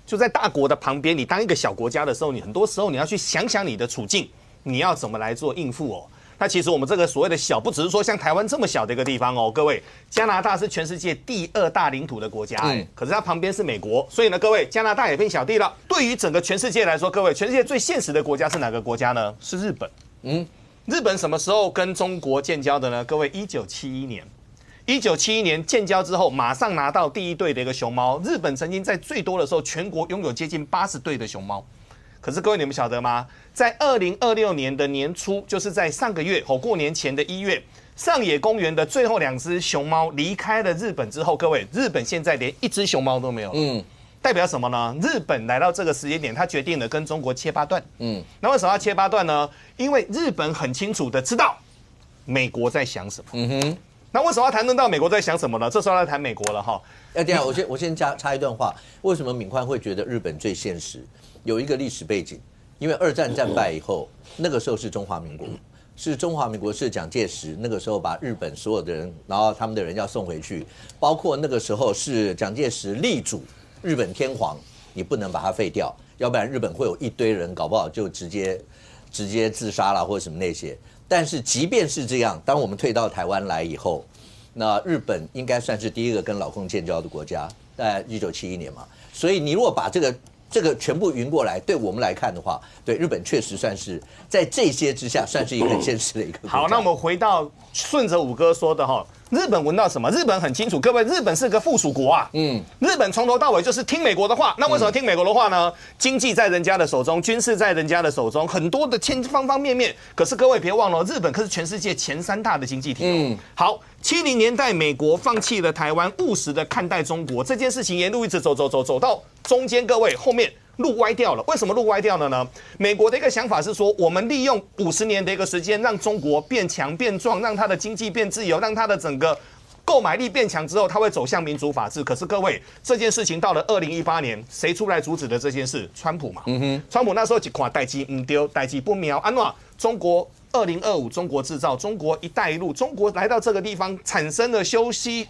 就在大国的旁边，你当一个小国家的时候，你很多时候你要去想想你的处境，你要怎么来做应付哦。那其实我们这个所谓的小，不只是说像台湾这么小的一个地方哦，各位，加拿大是全世界第2大领土的国家，可是它旁边是美国，所以呢，各位，加拿大也变小弟了。对于整个全世界来说，各位，全世界最现实的国家是哪个国家呢？是日本。日本什么时候跟中国建交的呢？各位，1971年。1971年建交之后，马上拿到第1队的一个熊猫。日本曾经在最多的时候，全国拥有接近80对的熊猫。可是各位，你们晓得吗？在2026年的年初，就是在上个月过年前的1月，上野公园的最后2只熊猫离开了日本之后，各位，日本现在连1只熊猫都没有了。代表什么呢？日本来到这个时间点，他决定了跟中国切八段。那为什么要切八段呢？因为日本很清楚的知道美国在想什么。那为什么要谈论到美国在想什么呢？这时候要谈美国了哈。等一下，我先插一段话。为什么敏宽会觉得日本最现实？有一个历史背景，因为2战战败以后，那个时候是中华民国，是蒋介石那个时候把日本所有的人，然后他们的人要送回去，包括那个时候是蒋介石力主日本天皇，你不能把它废掉，要不然日本会有一堆人搞不好就直接自杀了或者什么那些。但是即便是这样，当我们退到台湾来以后，那日本应该算是第一个跟老共建交的国家，在1971年嘛。所以你如果把这个全部匀过来，对我们来看的话，对日本确实算是在这些之下，算是一个很现实的一个国家。好，那我们回到顺着武哥说的哈。日本闻到什么？日本很清楚，各位，日本是个附属国啊。日本从头到尾就是听美国的话。那为什么听美国的话呢？经济在人家的手中，军事在人家的手中，很多的方方面面。可是各位别忘了，日本可是全世界前3大的经济体。好，70年代美国放弃了台湾，务实的看待中国这件事情，沿路一直走到中间，各位后面。路歪掉了，为什么路歪掉了呢？美国的一个想法是说，我们利用50年的一个时间，让中国变强变壮，让它的经济变自由，让它的整个购买力变强之后，它会走向民主法治。可是各位，这件事情到了2018年，谁出来阻止的这件事？川普嘛。川普那时候一看代志唔对，代志不妙，安怎？中国2025中国制造，中国一带一路，中国来到这个地方产生了修昔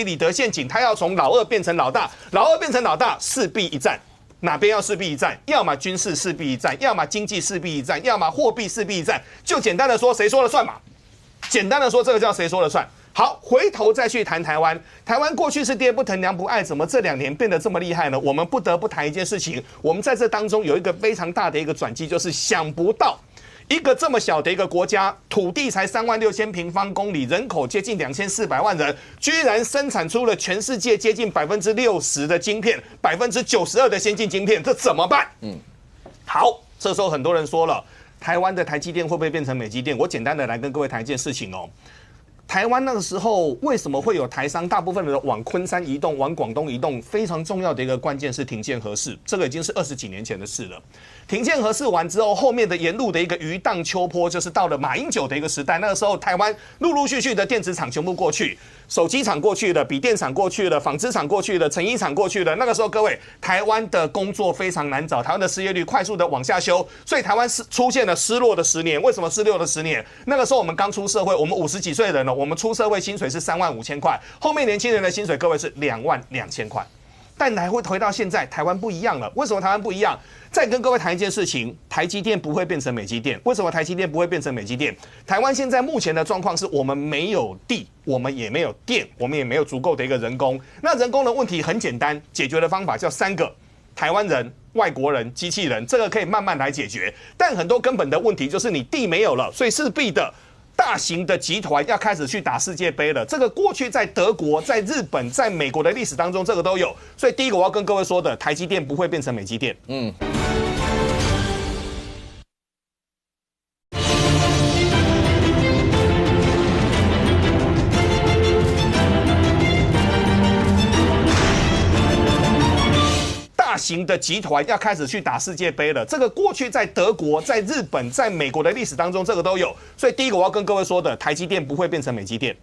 里德陷阱，他要从老二变成老大，老二变成老大，势必一战。哪边要势必一战？要么军事势必一战，要么经济势必一战，要么货币势必一战。就简单的说，谁说了算嘛？简单的说，这个叫谁说了算。好，回头再去谈台湾。台湾过去是爹不疼娘不爱，怎么这2年变得这么厉害呢？我们不得不谈一件事情。我们在这当中有一个非常大的一个转机，就是想不到一个这么小的一个国家，土地才36000平方公里，人口接近2400万人，居然生产出了全世界接近60%的晶片，92%的先进晶片，这怎么办？好，这时候很多人说了，台湾的台积电会不会变成美积电？我简单的来跟各位谈一件事情哦。台湾那个时候为什么会有台商大部分的往昆山移动、往广东移动？非常重要的一个关键是停建核四，这个已经是20几年前的事了。停建核四完之后，后面的沿路的一个鱼荡秋波，就是到了马英九的一个时代。那个时候，台湾陆陆续续的电子厂全部过去，手机厂过去了，笔电厂过去了，纺织厂过去了，成衣厂过去了。那个时候，各位，台湾的工作非常难找，台湾的失业率快速的往下修，所以台湾出现了失落的10年。为什么失落的10年？那个时候我们刚出社会，我们50几岁的人了，我们出社会薪水是35000块，后面年轻人的薪水各位是22000块。但回到现在，台湾不一样了。为什么台湾不一样？再跟各位谈一件事情，台积电不会变成美积电。为什么台积电不会变成美积电？台湾现在目前的状况是我们没有地，我们也没有电，我们也没有足够的一个人工。那人工的问题很简单，解决的方法叫3个：台湾人、外国人、机器人。这个可以慢慢来解决。但很多根本的问题就是你地没有了，所以势必的。大型的集团要开始去打世界杯了。这个过去在德国、在日本、在美国的历史当中，这个都有。所以第一个我要跟各位说的，台积电不会变成美积电。大型的集团要开始去打世界杯了。这个过去在德国、在日本、在美国的历史当中，这个都有。所以第一个我要跟各位说的，台积电不会变成美积电。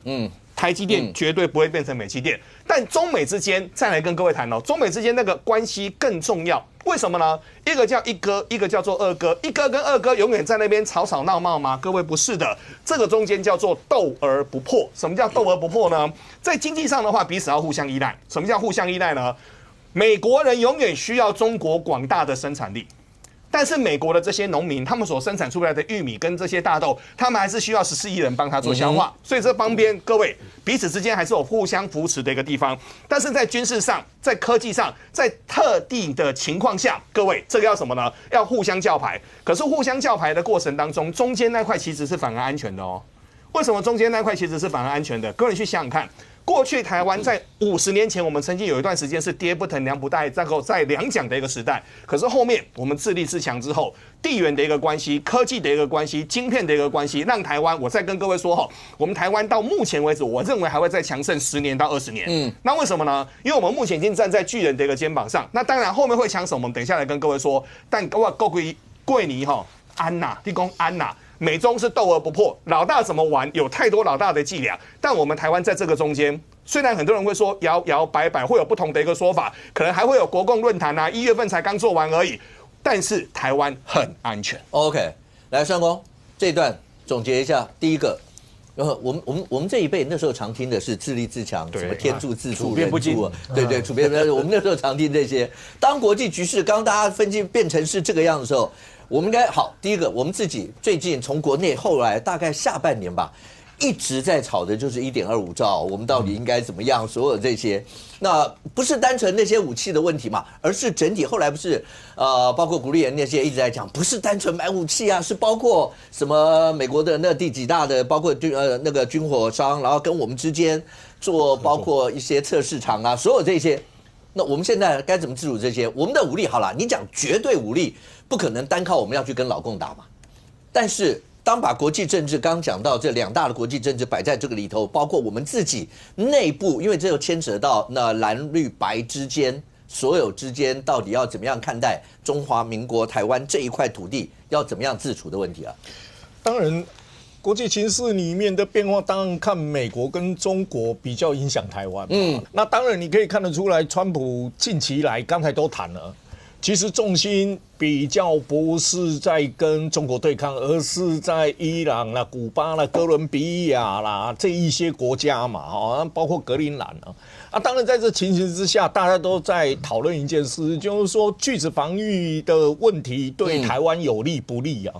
台积电绝对不会变成美积电。但中美之间再来跟各位谈哦，中美之间那个关系更重要。为什么呢？一个叫一哥，一个叫做二哥。一哥跟二哥永远在那边吵吵闹闹吗？各位不是的，这个中间叫做斗而不破。什么叫斗而不破呢？在经济上的话，彼此要互相依赖。什么叫互相依赖呢？美国人永远需要中国广大的生产力，但是美国的这些农民，他们所生产出来的玉米跟这些大豆，他们还是需要14亿人帮他做消化。所以这方面各位彼此之间还是有互相扶持的一个地方。但是在军事上、在科技上、在特定的情况下，各位这个要什么呢？要互相叫牌。可是互相叫牌的过程当中，中间那块其实是反而安全的哦。为什么中间那块其实是反而安全的？各位去想想看。过去台湾在50年前，我们曾经有一段时间是爹不疼娘不带，在两蒋的一个时代。可是后面我们自立自强之后，地缘的一个关系、科技的一个关系、晶片的一个关系，让台湾，我再跟各位说哈，我们台湾到目前为止，我认为还会再强盛10年到20年。那为什么呢？因为我们目前已经站在巨人的一个肩膀上。那当然后面会强什么，我们等一下来跟各位说。但我够贵你哈安呐，立功安呐。美中是斗而不破，老大怎么玩？有太多老大的伎俩。但我们台湾在这个中间，虽然很多人会说摇摇摆摆，会有不同的一个说法，可能还会有国共论坛啊，1月份才刚做完而已。但是台湾很安全。OK， 来尚公这一段总结一下。第一个，我们这一辈那时候常听的是自立自强，什么天助自助人助，对，处变不惊。我们那时候常听这些。当国际局势刚大家分析变成是这个样子的时候。我们应该好，第一个，我们自己最近从国内后来大概下半年吧，一直在吵的就是1.25兆，我们到底应该怎么样？所有这些，那不是单纯那些武器的问题嘛，而是整体。后来不是包括古立言那些一直在讲，不是单纯买武器啊，是包括什么美国的那第几大的，包括那个军火商，然后跟我们之间做包括一些测试场啊，所有这些。那我们现在该怎么自主这些？我们的武力好了，你讲绝对武力不可能单靠我们要去跟老共打嘛。但是当把国际政治刚讲到这2大的国际政治摆在这个里头，包括我们自己内部，因为这又牵扯到那蓝绿白之间所有之间到底要怎么样看待中华民国台湾这一块土地要怎么样自处的问题啊。当然。国际情势里面的变化，当然看美国跟中国比较影响台湾。那当然你可以看得出来，川普近期来刚才都谈了，其实重心比较不是在跟中国对抗，而是在伊朗啦、古巴啦、哥伦比亚啦这一些国家嘛，包括格陵兰啊。当然在这情形之下，大家都在讨论一件事，就是说拒止防御的问题对台湾有利不利啊？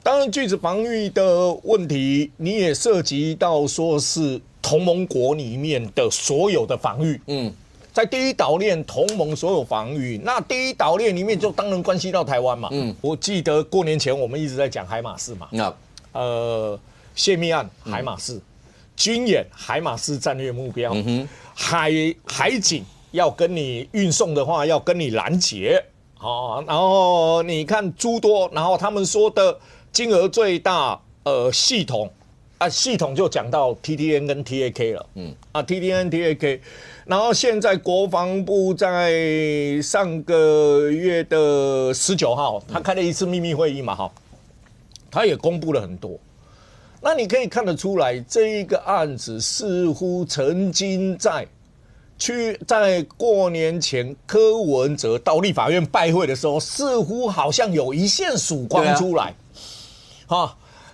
当然，拒止防御的问题，你也涉及到说是同盟国里面的所有的防御。在第一岛链同盟所有防御，那第一岛链里面就当然关系到台湾嘛。我记得过年前我们一直在讲海马式嘛。泄密案海马式，军演海马式战略目标，海警要跟你运送的话，要跟你拦截。然后你看诸多，然后他们说的。金额最大，系统就讲到 TDN 跟 TAK 了，TDN TAK， 然后现在国防部在上个月的19号，他开了一次秘密会议嘛，他也公布了很多，那你可以看得出来，这一个案子似乎曾经在过年前，柯文哲到立法院拜会的时候，似乎好像有一线曙光出来。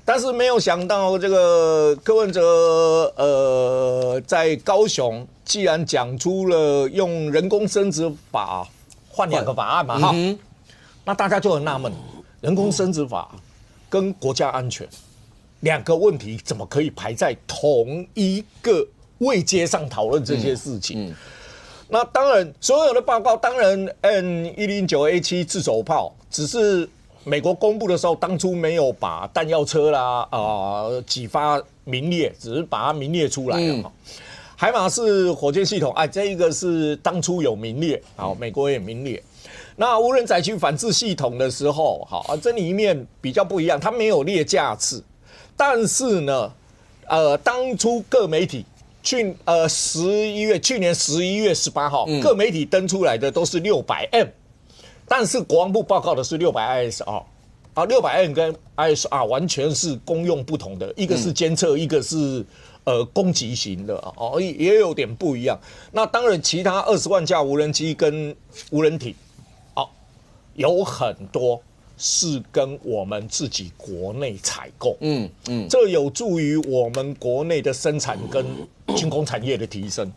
但是没有想到这个柯文哲在高雄既然讲出了用人工生殖法换2个法案嘛，那大家就很纳闷，人工生殖法跟国家安全2个问题怎么可以排在同一个位阶上讨论这些事情？那当然，所有的报告，当然 N109A7 自走炮只是美国公布的时候，当初没有把弹药车啦几发名列，只是把它名列出来了。海马式火箭系统，这一个是当初有名列，好，美国也名列。那无人载具反制系统的时候，好，这里面比较不一样，它没有列架次，但是呢，当初各媒体去年11月18号，各媒体登出来的都是600M， 但是国防部报告的是600ISR。600M 跟 ISR 完全是功用不同的，一个是监测，一个是攻击型的也有点不一样。那当然，其他20万架无人机跟无人艇，有很多是跟我们自己国内采购，这有助于我们国内的生产跟军工产业的提升。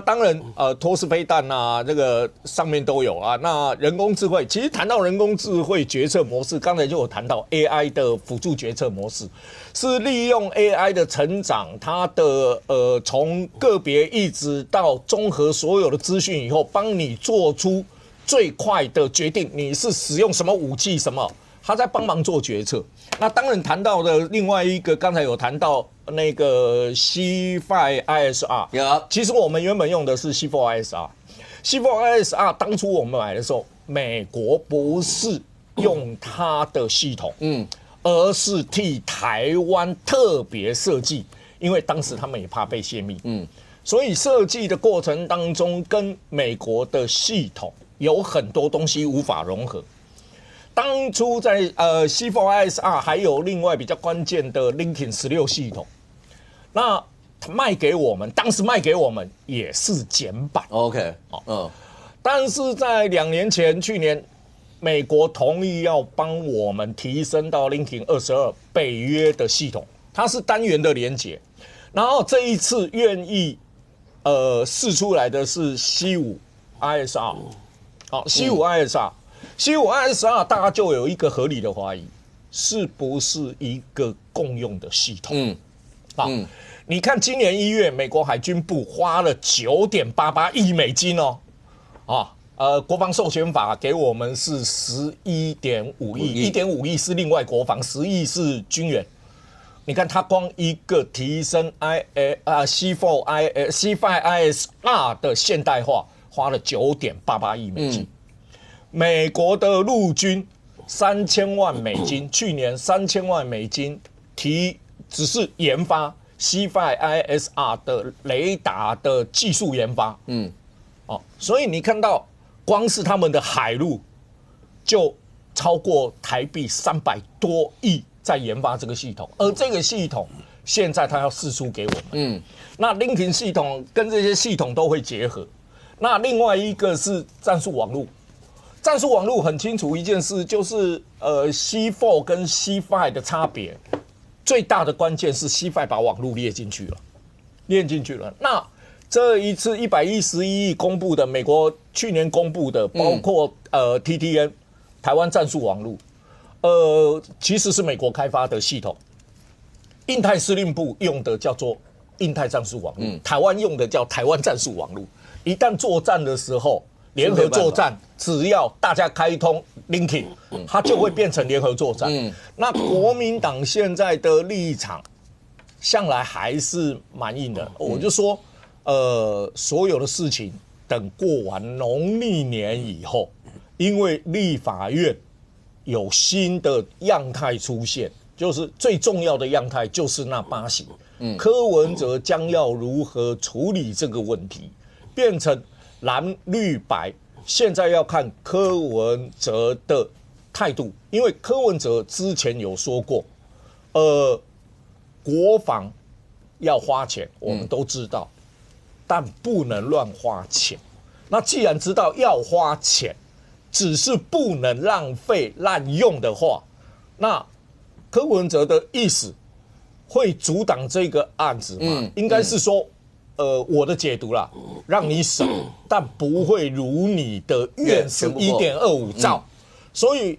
当然，托式飞弹啊，这个上面都有啊。那人工智慧，其实谈到人工智慧决策模式，刚才就有谈到 AI 的辅助决策模式，是利用 AI 的成长，它的从个别一直到综合所有的资讯以后，帮你做出最快的决定。你是使用什么武器，什么，它在帮忙做决策。那当然谈到的另外一个，刚才有谈到那个 C5ISR， 其实我们原本用的是 C4ISR。C4ISR 当初我们买的时候，美国不是用它的系统，而是替台湾特别设计，因为当时他们也怕被泄密，所以设计的过程当中跟美国的系统有很多东西无法融合。当初在C4ISR 还有另外比较关键的 Lincoln 16系统，那当时卖给我们也是简版。OK， 但是在2年前，去年美国同意要帮我们提升到 Lincoln 22北约的系统，它是单元的连结，然后这一次愿意试出来的是 C5ISR， C5ISR 大家就有一个合理的怀疑，是不是一个共用的系统？你看今年1月，美国海军部花了9.88亿美金国防授权法给我们是11.5亿，1.5亿是另外国防，10亿是军援。你看它光一个提升C5ISR 的现代化，花了9.88亿美金。美国的陆军3000万美金，去年3000万美金只是研发 C5ISR 的雷达的技术研发，所以你看到光是他们的海陆就超过台币300多亿在研发这个系统，而这个系统现在它要释出给我们，那 Lincoln 系统跟这些系统都会结合。那另外一个是战术网络。战术网络很清楚一件事，就是C4 跟 C5 的差别，最大的关键是 C5 把网络列进去了。那这一次111亿公布的，美国去年公布的，包括TTN 台湾战术网络，其实是美国开发的系统。印太司令部用的叫做印太战术网络，台湾用的叫台湾战术网络。一旦作战的时候，联合作战，只要大家开通 Lincoln， 它就会变成联合作战。那国民党现在的立场向来还是蛮硬的，我就说，所有的事情等过完农历年以后，因为立法院有新的样态出现，就是最重要的样态就是那8型，柯文哲将要如何处理这个问题，变成蓝绿白，现在要看柯文哲的态度，因为柯文哲之前有说过，国防要花钱，我们都知道，但不能乱花钱。那既然知道要花钱，只是不能浪费滥用的话，那柯文哲的意思会阻挡这个案子吗？应该是说。我的解读啦，让你省，但不会如你的愿是1.25兆，所以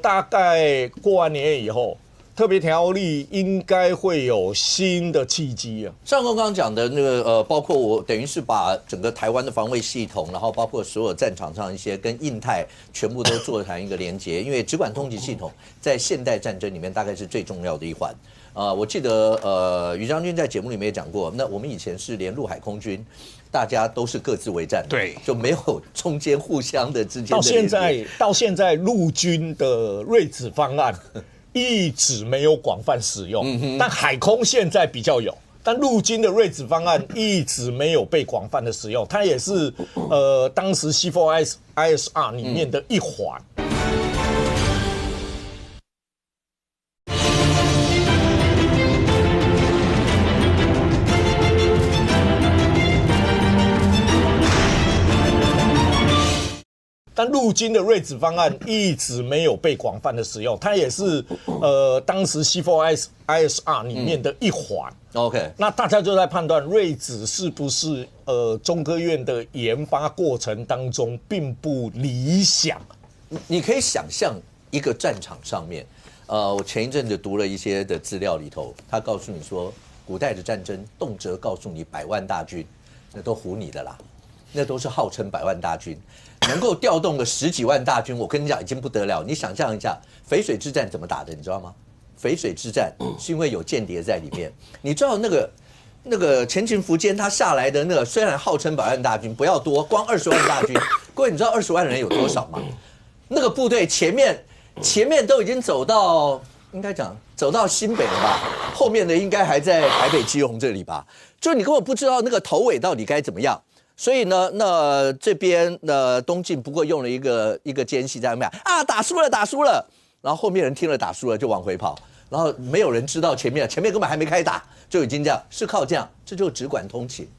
大概过完年以后，特别条例应该会有新的契机啊。上公刚刚讲的那个包括我等于是把整个台湾的防卫系统，然后包括所有战场上一些跟印太全部都做成一个连接，因为直管通缉系统在现代战争里面大概是最重要的一环。我记得于将军在节目里面也讲过，那我们以前是连陆海空军，大家都是各自为战，对，就没有中间互相的之间的。到现在陆军的瑞子方案一直没有广泛使用，但海空现在比较有。但陆军的瑞子方案一直没有被广泛的使用，它也是当时 C4ISR 里面的一环。但陆军的瑞子方案一直没有被广泛的使用，它也是当时 C4ISR 里面的一环。OK， 那大家就在判断瑞子是不是中科院的研发过程当中并不理想。你可以想象一个战场上面，我前一阵子读了一些的资料里头，他告诉你说，古代的战争动辄告诉你100万大军，那都唬你的啦，那都是号称100万大军。能够调动个10几万大军，我跟你讲已经不得了。你想象一下，淝水之战怎么打的，你知道吗？淝水之战是因为有间谍在里面。你知道那个前秦苻坚他下来的那个，虽然号称100万大军，不要多，光20万大军，各位你知道20万人有多少吗？那个部队前面都已经走到，应该讲走到新北了吧？后面的应该还在台北基隆这里吧？就你根本不知道那个头尾到底该怎么样。所以呢，那这边东晋不过用了一个奸细在那边啊，打输了，然后后面人听了打输了就往回跑，然后没有人知道前面根本还没开打就已经这样，是靠这样，这就是直管通勤。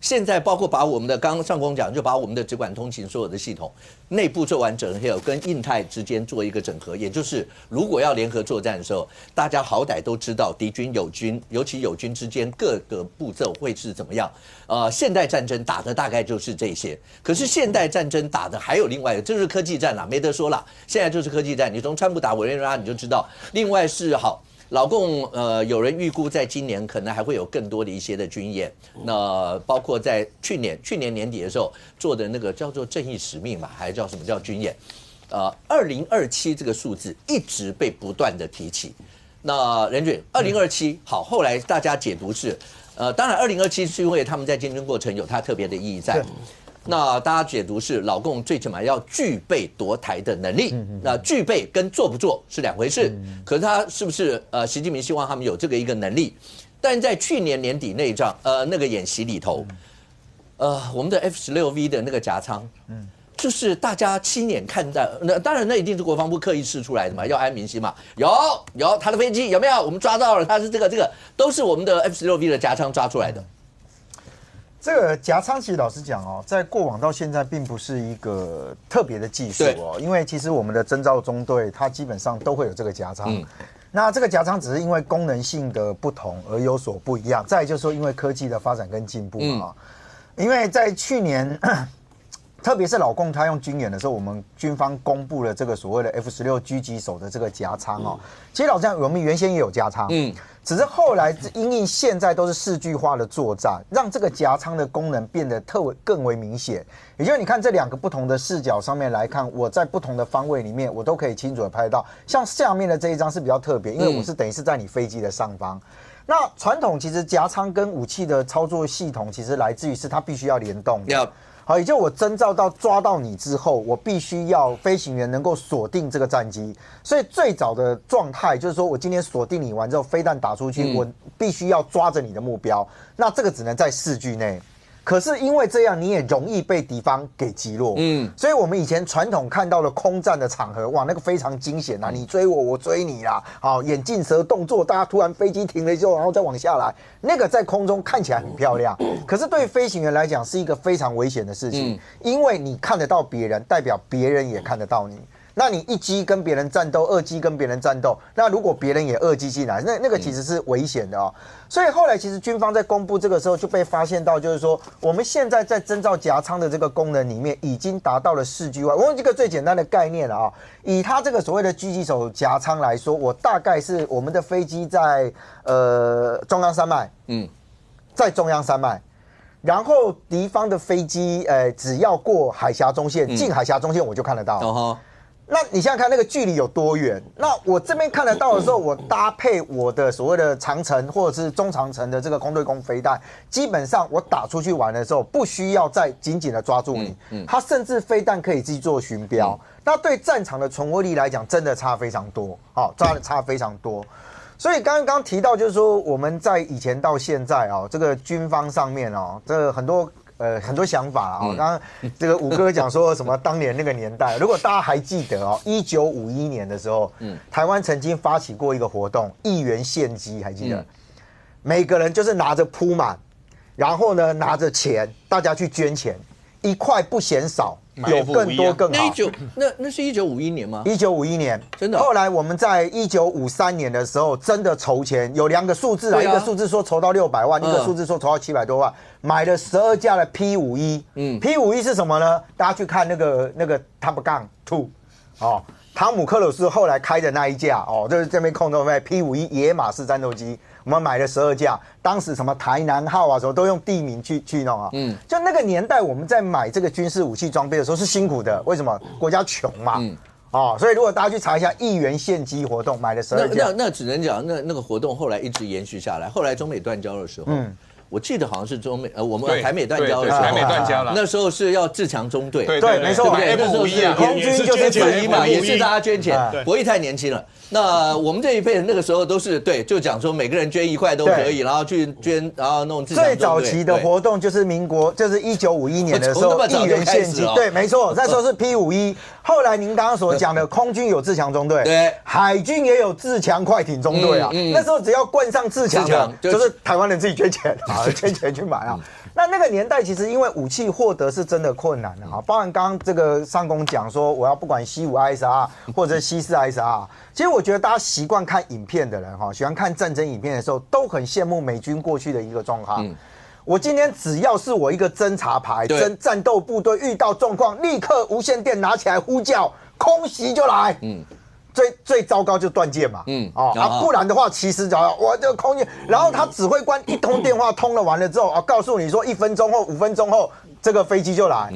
现在包括把我们的刚刚上公讲，就把我们的直管通勤所有的系统内部做完整合，还有跟印太之间做一个整合，也就是如果要联合作战的时候，大家好歹都知道敌军友军，尤其友军之间各个步骤会是怎么样。现代战争打的大概就是这些，可是现代战争打的还有另外的，这就是科技战啦，没得说啦。现在就是科技战，你从川普打委内瑞拉你就知道。另外是好。老共有人预估在今年可能还会有更多的一些的军演，那包括在去年年底的时候做的那个叫做正义使命嘛，还叫什么叫军演？2027这个数字一直被不断的提起。那任俊，2027好，后来大家解读是，当然2027是因为他们在竞争过程有它特别的意义在。那大家解读是老共最起码要具备夺台的能力，那具备跟做不做是两回事。可是他是不是习近平希望他们有这个一个能力？但在去年年底那一仗那个演习里头，我们的 F-16V 的那个夹舱，就是大家亲眼看到，那当然那一定是国防部刻意试出来的嘛，要安民心嘛。有他的飞机有没有？我们抓到了，他是这个都是我们的 F-16V 的夹舱抓出来的。这个夹舱其实老实讲哦，在过往到现在并不是一个特别的技术哦，因为其实我们的征召中队它基本上都会有这个夹舱。那这个夹舱只是因为功能性的不同而有所不一样。再来就是说，因为科技的发展跟进步啊，因为在去年，特别是老共他用军演的时候，我们军方公布了这个所谓的 F-16狙击手的这个夹舱哦。其实老实讲，我们原先也有夹舱，只是后来因应现在都是视距化的作战，让这个夹舱的功能变得更为明显。也就是你看这两个不同的视角上面来看，我在不同的方位里面，我都可以清楚的拍到。像下面的这一张是比较特别，因为我是等于是在你飞机的上方。那传统其实夹舱跟武器的操作系统，其实来自于是它必须要联动的。好，也就我征召到抓到你之后，我必须要飞行员能够锁定这个战机。所以最早的状态就是说我今天锁定你完之后，飞弹打出去，我必须要抓着你的目标。那这个只能在视距内。可是因为这样，你也容易被敌方给击落。所以我们以前传统看到的空战的场合，哇，那个非常惊险啊！你追我，我追你啦，好，眼镜蛇动作，大家突然飞机停了之后，然后再往下来，那个在空中看起来很漂亮，可是对飞行员来讲是一个非常危险的事情，因为你看得到别人，代表别人也看得到你。那你1机跟别人战斗，2机跟别人战斗，那如果别人也2机进来，那个其实是危险的哦。所以后来其实军方在公布这个时候就被发现到，就是说我们现在在侦造夹舱的这个功能里面已经达到了4G。我用这个最简单的概念了啊，以它这个所谓的狙击手夹舱来说，我大概是我们的飞机在中央山脉，在中央山脉。然后敌方的飞机，只要过海峡中线，进海峡中线我就看得到。那你想想看，那个距离有多远？那我这边看得到的时候，我搭配我的所谓的长程或者是中长程的这个空对空飞弹，基本上我打出去玩的时候，不需要再紧紧的抓住你，它甚至飞弹可以自己做巡标。那对战场的存活力来讲，真的差非常多，差非常多。所以刚刚提到，就是说我们在以前到现在这个军方上面这个很多想法啊。刚刚这个武哥讲说什么当年那个年代，如果大家还记得1951年的时候，台湾曾经发起过一个活动，1元献机，还记得？每个人就是拿着铺满，然后呢拿着钱，大家去捐钱，1块不嫌少。有更多更好。那是1951年吗？1951年，真的。后来我们在1953年的时候，真的筹钱，有2个数字啊，一个数字说筹到600万，一个数字说筹到700多万，买了12架的 P51。P51是什么呢？大家去看那个 Top Gun 2，汤姆克鲁斯后来开的那一架就是这边空中P51野马式战斗机。我们买了12架，当时什么台南号啊，什么都用地名去弄啊。就那个年代，我们在买这个军事武器装备的时候是辛苦的，为什么？国家穷嘛。所以如果大家去查一下1元献机活动，买了12架。那只能讲，那个活动后来一直延续下来。后来中美断交的时候，我记得好像是我们台美断交的时候，台美断交了。那时候是要自强中队，对，没错，对不对？那时候是空军就是F51嘛，也是大家捐钱。国义太年轻了，那我们这一辈那个时候都是对，就讲说每个人捐1块都可以，然后去捐，然后弄自强中队。最早期的活动就是民国，就是1951年的时候，1元献机，对，没错，那时候是 P51。后来您刚刚所讲的空军有自强中队，对，海军也有自强快艇中队啊。那时候只要冠上自强的，就是台湾人自己捐钱捐钱去买啊。那个年代其实因为武器获得是真的困难的包含刚刚这个上公讲说我要不管C5ISR 或者C4ISR，其实我觉得大家习惯看影片的人喜欢看战争影片的时候，都很羡慕美军过去的一个状况。我今天只要是我一个侦察排战斗部队遇到状况，立刻无线电拿起来呼叫，空袭就来。最糟糕就断剑嘛，不然的话，其实我这个空军，然后他指挥官一通电话通了完了之后告诉你说1分钟后、5分钟后这个飞机就来，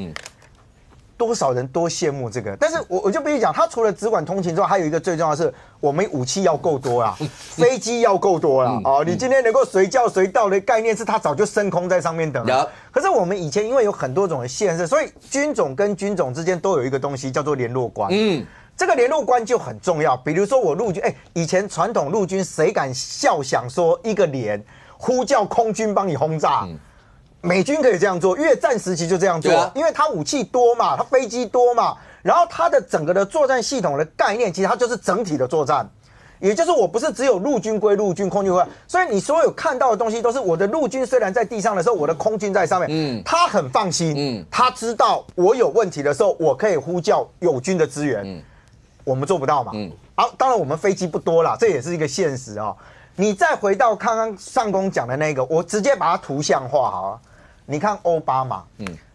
多少人多羡慕这个。但是我就必须讲，他除了只管通勤之外，还有一个最重要的是，我们武器要够多啦，飞机要够多啦。你今天能够随叫随到的概念是，他早就升空在上面等了。可是我们以前因为有很多种的限制，所以军种跟军种之间都有一个东西叫做联络官。这个联络官就很重要。比如说我陆军，以前传统陆军谁敢笑想说一个连呼叫空军帮你轰炸？美军可以这样做，越战时期就这样做，因为它武器多嘛，它飞机多嘛，然后它的整个的作战系统的概念，其实它就是整体的作战。也就是我不是只有陆军归陆军，空军归，所以你所有看到的东西都是我的陆军虽然在地上的时候，我的空军在上面，他很放心，他知道我有问题的时候，我可以呼叫友军的支援。我们做不到嘛，当然我们飞机不多啦，这也是一个现实你再回到刚刚上公讲的那个，我直接把它图像化好了。你看奥巴马，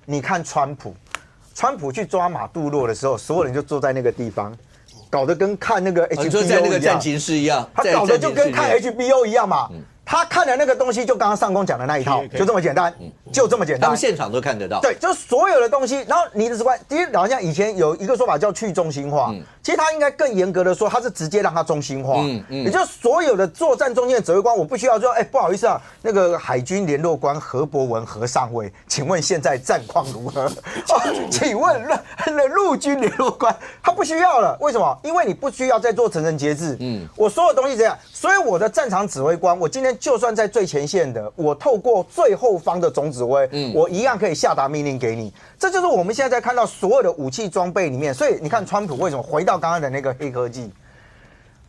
你看川普去抓马杜罗的时候，所有人就坐在那个地方，搞得跟看那个 HBO 就在那个战情室一样，他搞得就跟看 HBO 一样嘛。他看的那个东西，就刚刚上公讲的那一套，就这么简单，就这么简单。他们现场都看得到。对，就是所有的东西。然后你的指挥官，第一，好像以前有一个说法叫去中心化，其实他应该更严格的说，他是直接让它中心化。也就是所有的作战中间的指挥官，我不需要说，不好意思啊，那个海军联络官何伯文何上尉，请问现在战况如何？请问陆军联络官他不需要了，为什么？因为你不需要再做层层节制。我所有东西这样，所以我的战场指挥官，我今天就算在最前线的，我透过最后方的总指挥，我一样可以下达命令给你。这就是我们现在在看到所有的武器装备里面。所以你看，川普为什么回到刚刚的那个黑科技？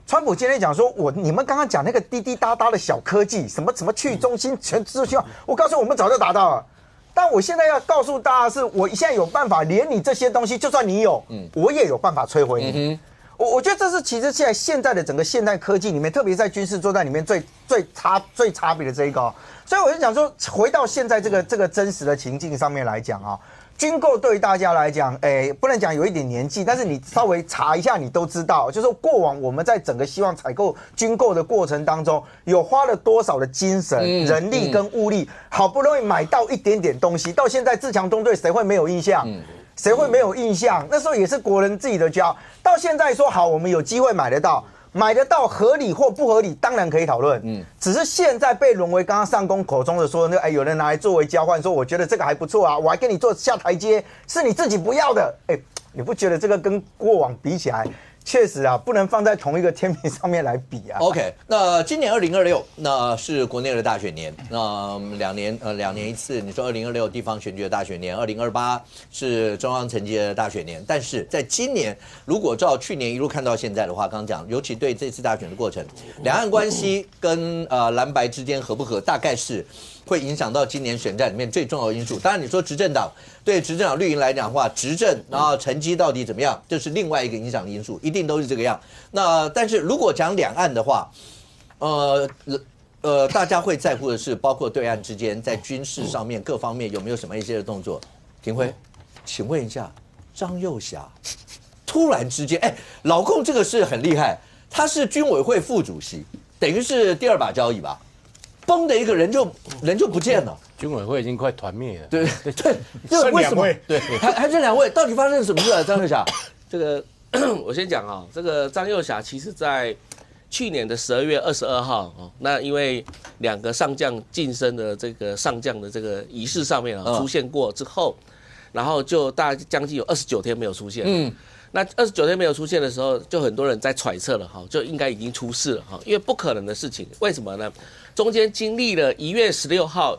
川普今天讲说，你们刚刚讲那个滴滴答答的小科技，什么去中心全资讯化，我告诉你，我们早就达到了。但我现在要告诉大家是，我现在有办法，连你这些东西，就算你有，我也有办法摧毁你。我觉得这是其实现在的整个现代科技里面，特别在军事作战里面最差别的这一个。所以我就讲说，回到现在这个真实的情境上面来讲啊。军购对于大家来讲，不能讲有一点年纪，但是你稍微查一下，你都知道，就是过往我们在整个希望采购军购的过程当中，有花了多少的精神、人力跟物力，好不容易买到一点点东西，到现在自强中队谁会没有印象？谁会没有印象？那时候也是国人自己的家，到现在说好，我们有机会买得到合理或不合理，当然可以讨论。只是现在被沦为刚刚上公口中的说，有人拿来作为交换，说我觉得这个还不错啊，我还跟你做下台阶，是你自己不要的。你不觉得这个跟过往比起来，确实啊，不能放在同一个天平上面来比啊。OK， 那今年2026那是国内的大选年，那两年一次。你说2026地方选举的大选年，2028是中央层级的大选年。但是在今年，如果照去年一路看到现在的话，刚刚讲，尤其对这次大选的过程，两岸关系跟蓝白之间合不合，大概是会影响到今年选战里面最重要的因素。当然，你说执政党对执政党绿营来讲的话，执政然后成绩到底怎么样，这是另外一个影响的因素，一定都是这个样。那但是如果讲两岸的话，大家会在乎的是，包括对岸之间在军事上面各方面有没有什么一些的动作。廷辉，请问一下，张又侠突然之间，老共这个是很厉害，他是军委会副主席，等于是第二把交椅吧。崩的一个人就不见了，军委会已经快团灭了。对，为什么？对，还剩2位，到底发生什么事了？张又侠，这个我先讲啊，这个张又侠其实在去年的12月22号哦，那因为2个上将晋升的这个上将的这个仪式上面出现过之后，然后就大概将近有29天没有出现。那29天没有出现的时候，就很多人在揣测了哈，就应该已经出事了哈，因为不可能的事情。为什么呢？中间经历了1月16号，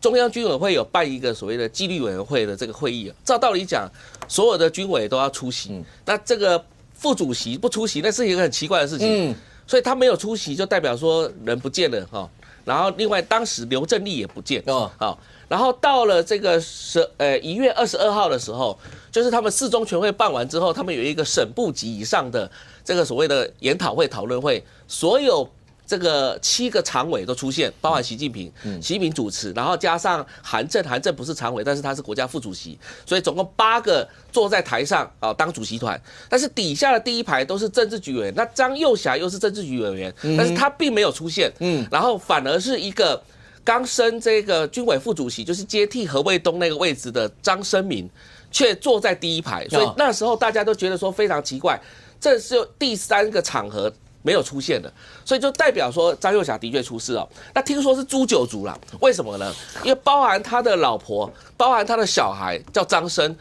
中央军委会有办一个所谓的纪律委员会的这个会议，照道理讲，所有的军委都要出席。那这个副主席不出席，那是一个很奇怪的事情。所以他没有出席，就代表说人不见了哈。然后另外当时刘正立也不见好。然后到了这个1月22号的时候，就是他们4中全会办完之后，他们有一个省部级以上的这个所谓的研讨会讨论会，所有这个7个常委都出现，包含习近平，习近平主持，然后加上韩正不是常委，但是他是国家副主席，所以总共8个坐在台上当主席团，但是底下的第一排都是政治局委员，那张又侠又是政治局委员，但是他并没有出现，然后反而是一个刚升这个军委副主席，就是接替何卫东那个位置的张升民，却坐在第一排，所以那时候大家都觉得说非常奇怪，这是第3个场合没有出现的，所以就代表说张又侠的确出事哦。那听说是诛九族啦，为什么呢？因为包含他的老婆，包含他的小孩叫张生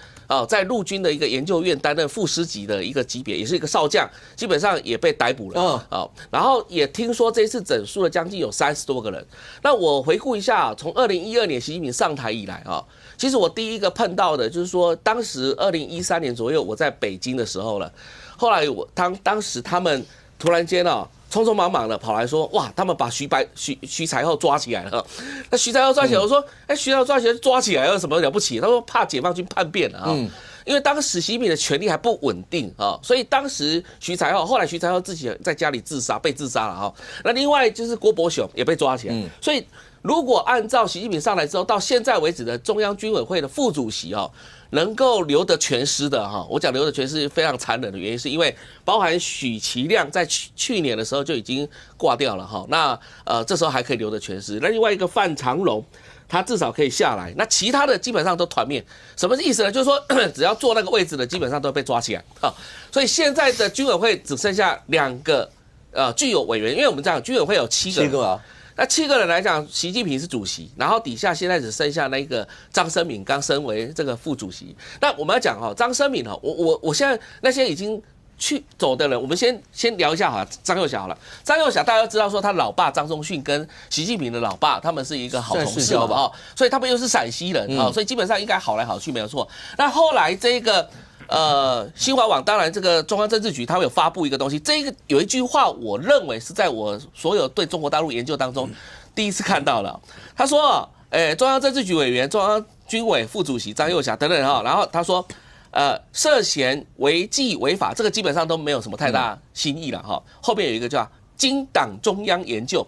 在陆军的一个研究院担任副师级的一个级别，也是一个少将，基本上也被逮捕了然后也听说这一次整肃了将近有30多个人。那我回顾一下，从2012年习近平上台以来其实我第一个碰到的就是说，当时2013年左右我在北京的时候了，后来当时他们突然间匆匆忙忙的跑来说，哇，他们把徐才厚抓起来了。那徐才厚抓起来，我说，徐才厚抓起来有什么了不起？他说怕解放军叛变了因为当时习近平的权力还不稳定所以当时后来徐才厚自己在家里被自杀了那另外就是郭伯雄也被抓起来，所以如果按照习近平上来之后到现在为止的中央军委会的副主席能够留得全尸的我讲留得全尸非常残忍的原因，是因为包含许其亮在去年的时候就已经挂掉了那这时候还可以留得全尸。那另外一个范长荣，他至少可以下来，那其他的基本上都团灭。什么意思呢？就是说只要坐那个位置的，基本上都被抓起来所以现在的军委会只剩下2个具有委员，因为我们讲军委会有7个那7个人来讲，习近平是主席，然后底下现在只剩下那个张升敏刚升为这个副主席。那我们要讲张升敏我现在那些已经去走的人，我们先聊一下张又侠好了。张又侠大家都知道说他老爸张宗逊跟习近平的老爸他们是一个好同事嘛所以他们又是陕西人所以基本上应该好来好去没有错。那后来这个新华网当然这个中央政治局他们有发布一个东西，这个有一句话我认为是在我所有对中国大陆研究当中第一次看到了。他说中央政治局委员、中央军委副主席张又侠等等哈，然后他说，涉嫌违纪违法，这个基本上都没有什么太大新意了哈。后面有一个叫经党中央研究，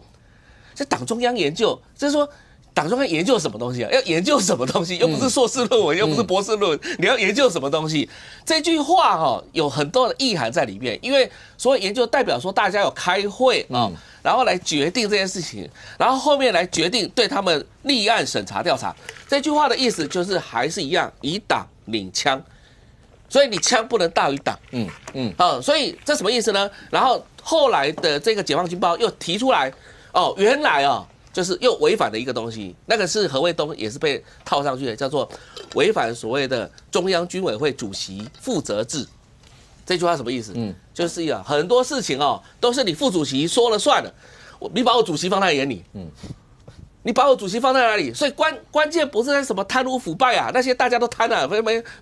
这党中央研究，就是说党中央研究什么东西啊？要研究什么东西？又不是硕士论文，又不是博士论文，你要研究什么东西？这句话哈有很多的意涵在里面，因为所谓研究代表说大家有开会啊。然后来决定这件事情，然后后面来决定对他们立案审查调查。这句话的意思就是还是一样，以党领枪，所以你枪不能大于党。所以这什么意思呢？然后后来的这个解放军报又提出来，原来就是又违反了一个东西，那个是何卫东也是被套上去的，叫做违反所谓的中央军委会主席负责制。这句话什么意思？就是很多事情都是你副主席说了算了，你把我主席放在眼里，你把我主席放在哪里？所以关键不是在什么贪污腐败啊，那些大家都贪啊，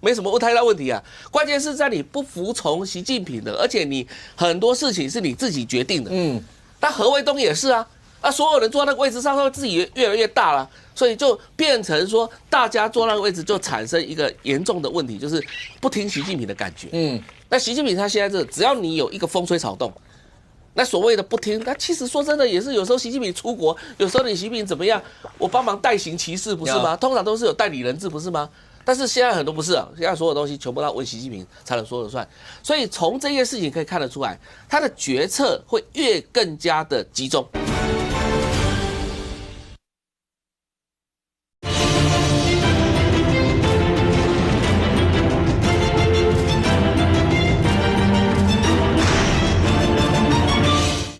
没什么太大问题啊。关键是在你不服从习近平的，而且你很多事情是你自己决定的。但何卫东也是啊，所有人坐在那个位置上，他自己越来越大了，所以就变成说，大家坐那个位置就产生一个严重的问题，就是不听习近平的感觉。那习近平他现在只要你有一个风吹草动，那所谓的不听，那其实说真的也是有时候习近平出国，有时候你习近平怎么样，我帮忙代行其事不是吗？通常都是有代理人制不是吗？但是现在很多不是啊，现在所有东西全部要问习近平才能说了算。所以从这件事情可以看得出来，他的决策会更加的集中。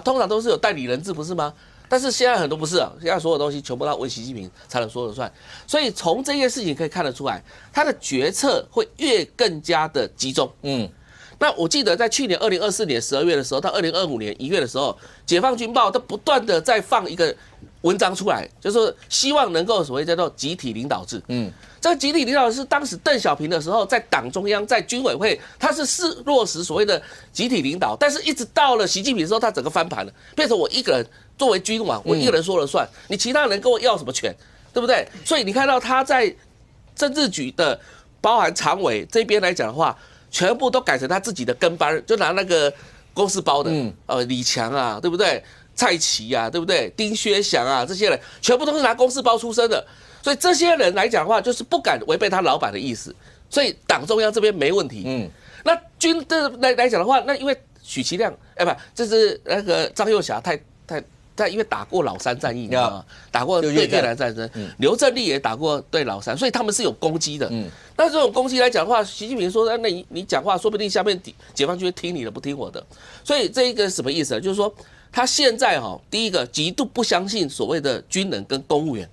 通常都是有代理人制不是吗？但是现在很多不是啊，现在所有东西全部要问习近平才能说了算。所以从这件事情可以看得出来，他的决策会更加的集中。那我记得在去年2024年12月的时候，到2025年1月的时候，解放军报都不断的在放一个文章出来，就是说希望能够所谓叫做集体领导制。这个集体领导是当时邓小平的时候，在党中央、在军委会，他是落实所谓的集体领导，但是一直到了习近平的时候，他整个翻盘了，变成我一个人作为君王，我一个人说了算，你其他人跟我要什么权，对不对？所以你看到他在政治局的，包含常委这边来讲的话，全部都改成他自己的跟班，就拿那个公事包的，李强啊，对不对？蔡奇啊，对不对？丁薛祥啊，这些人全部都是拿公事包出身的。所以这些人来讲的话，就是不敢违背他老板的意思，所以党中央这边没问题。那军的来讲的话，那因为许其亮，这是那个张又侠他因为打过老三战役，你知道吗？打过对越南战争，刘振立也打过对老三，所以他们是有攻击的。那这种攻击来讲的话，习近平说，那你讲话说不定下面解放军听你的，不听我的。所以这一个什么意思呢？就是说他现在第一个极度不相信所谓的军人跟公务员。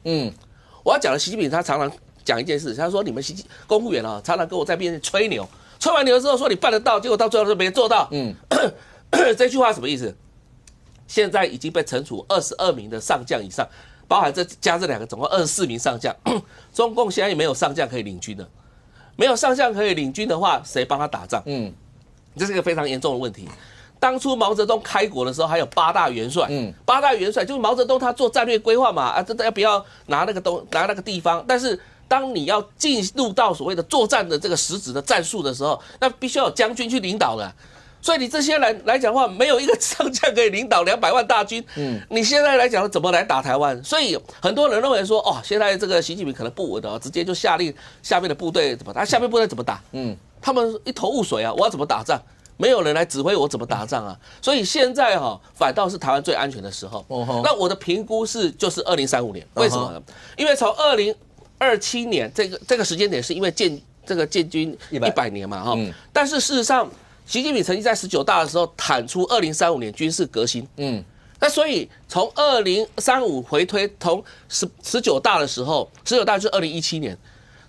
我要讲的习近平他常常讲一件事，他说你们公务员常常跟我在边吹牛，吹完牛之后说你办得到，结果到最后都没做到。这句话什么意思？现在已经被惩处22名的上将以上，包含加这两个，总共24名上将。中共现在也没有上将可以领军的，没有上将可以领军的话，谁帮他打仗？这是一个非常严重的问题。当初毛泽东开国的时候，还有8大元帅，8大元帅就是毛泽东他做战略规划嘛，这要不要拿那个地方？但是当你要进入到所谓的作战的这个实质的战术的时候，那必须要有将军去领导的。所以你这些人来讲的话，没有一个上将可以领导200万大军。你现在来讲怎么来打台湾？所以很多人认为说，现在这个习近平可能不稳直接就下令下面的部队怎么打，下面部队怎么打？他们一头雾水啊，我要怎么打仗？没有人来指挥我怎么打仗啊！所以现在反倒是台湾最安全的时候。那我的评估就是2035年，为什么呢？因为从2027年这个时间点是因为建军100年嘛但是事实上，习近平曾经在19大的时候喊出2035年军事革新。那所以从2035回推，从19大的时候，19大就是2017年，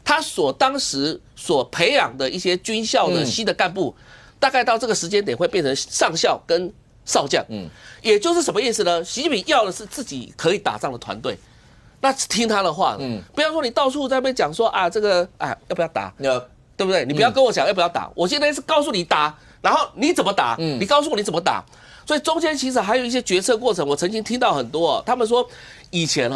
他当时所培养的一些军校的新的干部。大概到这个时间点会变成上校跟少将，也就是什么意思呢？习近平要的是自己可以打仗的团队，那听他的话，不要说你到处在那边讲说这个要不要打，对不对？你不要跟我讲要不要打，我现在是告诉你打，然后你怎么打，你告诉我你怎么打，所以中间其实还有一些决策过程。我曾经听到很多他们说以前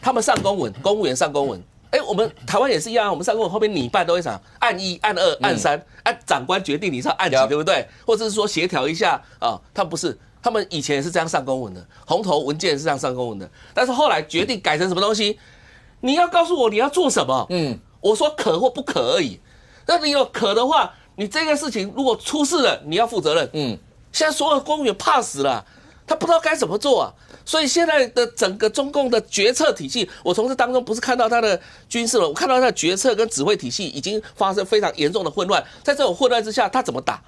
他们上公文，公务员上公文，我们台湾也是一样，我们上公文后面拟办都会讲按1、按2、按3，按长官决定你是要按几，对不对？或者是说协调一下啊，他们不是。他们以前也是这样上公文的，红头文件是这样上公文的，但是后来决定改成什么东西？你要告诉我你要做什么？我说可或不可而已。那你有可的话，你这个事情如果出事了，你要负责任。现在所有的公务员怕死了，他不知道该怎么做啊。所以现在的整个中共的决策体系，我从这当中不是看到他的军事了，我看到他的决策跟指挥体系已经发生非常严重的混乱。在这种混乱之下，他怎么打？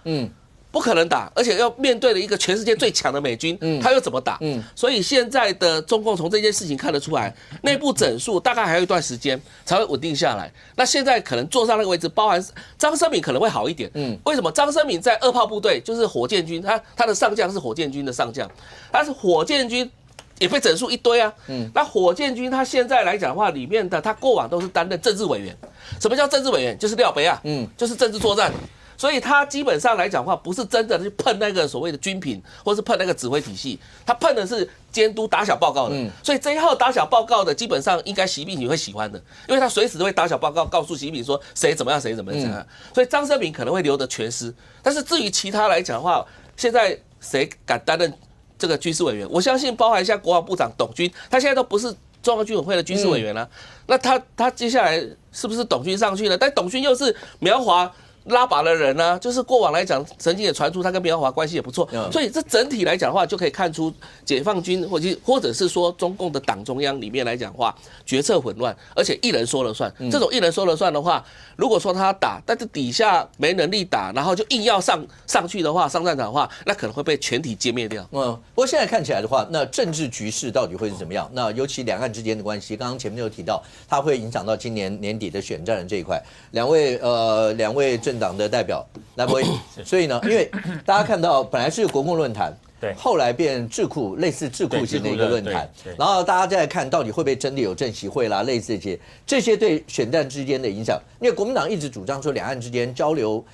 不可能打，而且要面对了一个全世界最强的美军，他又怎么打？所以现在的中共从这件事情看得出来，内部整肃大概还有一段时间才会稳定下来。那现在可能坐上那个位置，包含张生敏可能会好一点。为什么？张生敏在2炮部队，就是火箭军，他的上将是火箭军的上将，但是火箭军也被整肃一堆啊。那火箭军他现在来讲的话，里面的他过往都是担任政治委员。什么叫政治委员？就是廖北啊，就是政治作战。所以他基本上来讲的话，不是真的去碰那个所谓的军品，或是碰那个指挥体系，他碰的是监督打小报告的。所以这一号打小报告的，基本上应该习近平会喜欢的，因为他随时都会打小报告，告诉习近平说谁怎么样，谁怎么样。所以张生敏可能会留得全尸，但是至于其他来讲的话，现在谁敢担任这个军事委员？我相信包含像国防部长董军，他现在都不是中央军委会的军事委员了。那他接下来是不是董军上去呢？但董军又是苗华拉拔的人呢，就是过往来讲，曾经也传出他跟苗华关系也不错，所以这整体来讲的话，就可以看出解放军或者是说中共的党中央里面来讲的话，决策混乱，而且一人说了算。这种一人说了算的话，如果说他打，但是底下没能力打，然后就硬要上去的话，上战场的话，那可能会被全体歼灭掉。不过现在看起来的话，那政治局势到底会是怎么样？那尤其两岸之间的关系，刚刚前面有提到，它会影响到今年年底的选战的这一块。两位政党的代表来回应，所以呢，因为大家看到本来是国共论坛，对，后来变智库，类似智库型的一个论坛，然后大家再看到底会不会真的有政协会啦，类似这些对选战之间的影响。因为国民党一直主张说两岸之间交流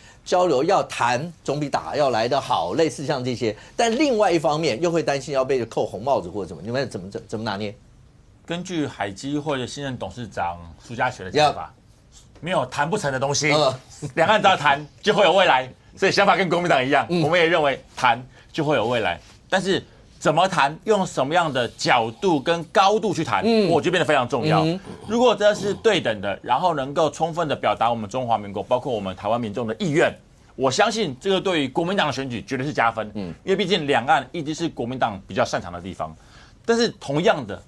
要谈总比打要来得好，类似像这些，但另外一方面又会担心要被扣红帽子或者什么，你们怎么拿捏？根据海基会的新任董事长苏家全的讲法。没有谈不成的东西，两岸只要谈就会有未来，所以想法跟国民党一样，我们也认为谈就会有未来。但是怎么谈，用什么样的角度跟高度去谈，我觉得变得非常重要。如果这是对等的，然后能够充分的表达我们中华民国，包括我们台湾民众的意愿，我相信这个对于国民党的选举绝对是加分。因为毕竟两岸一直是国民党比较擅长的地方。但是同样的，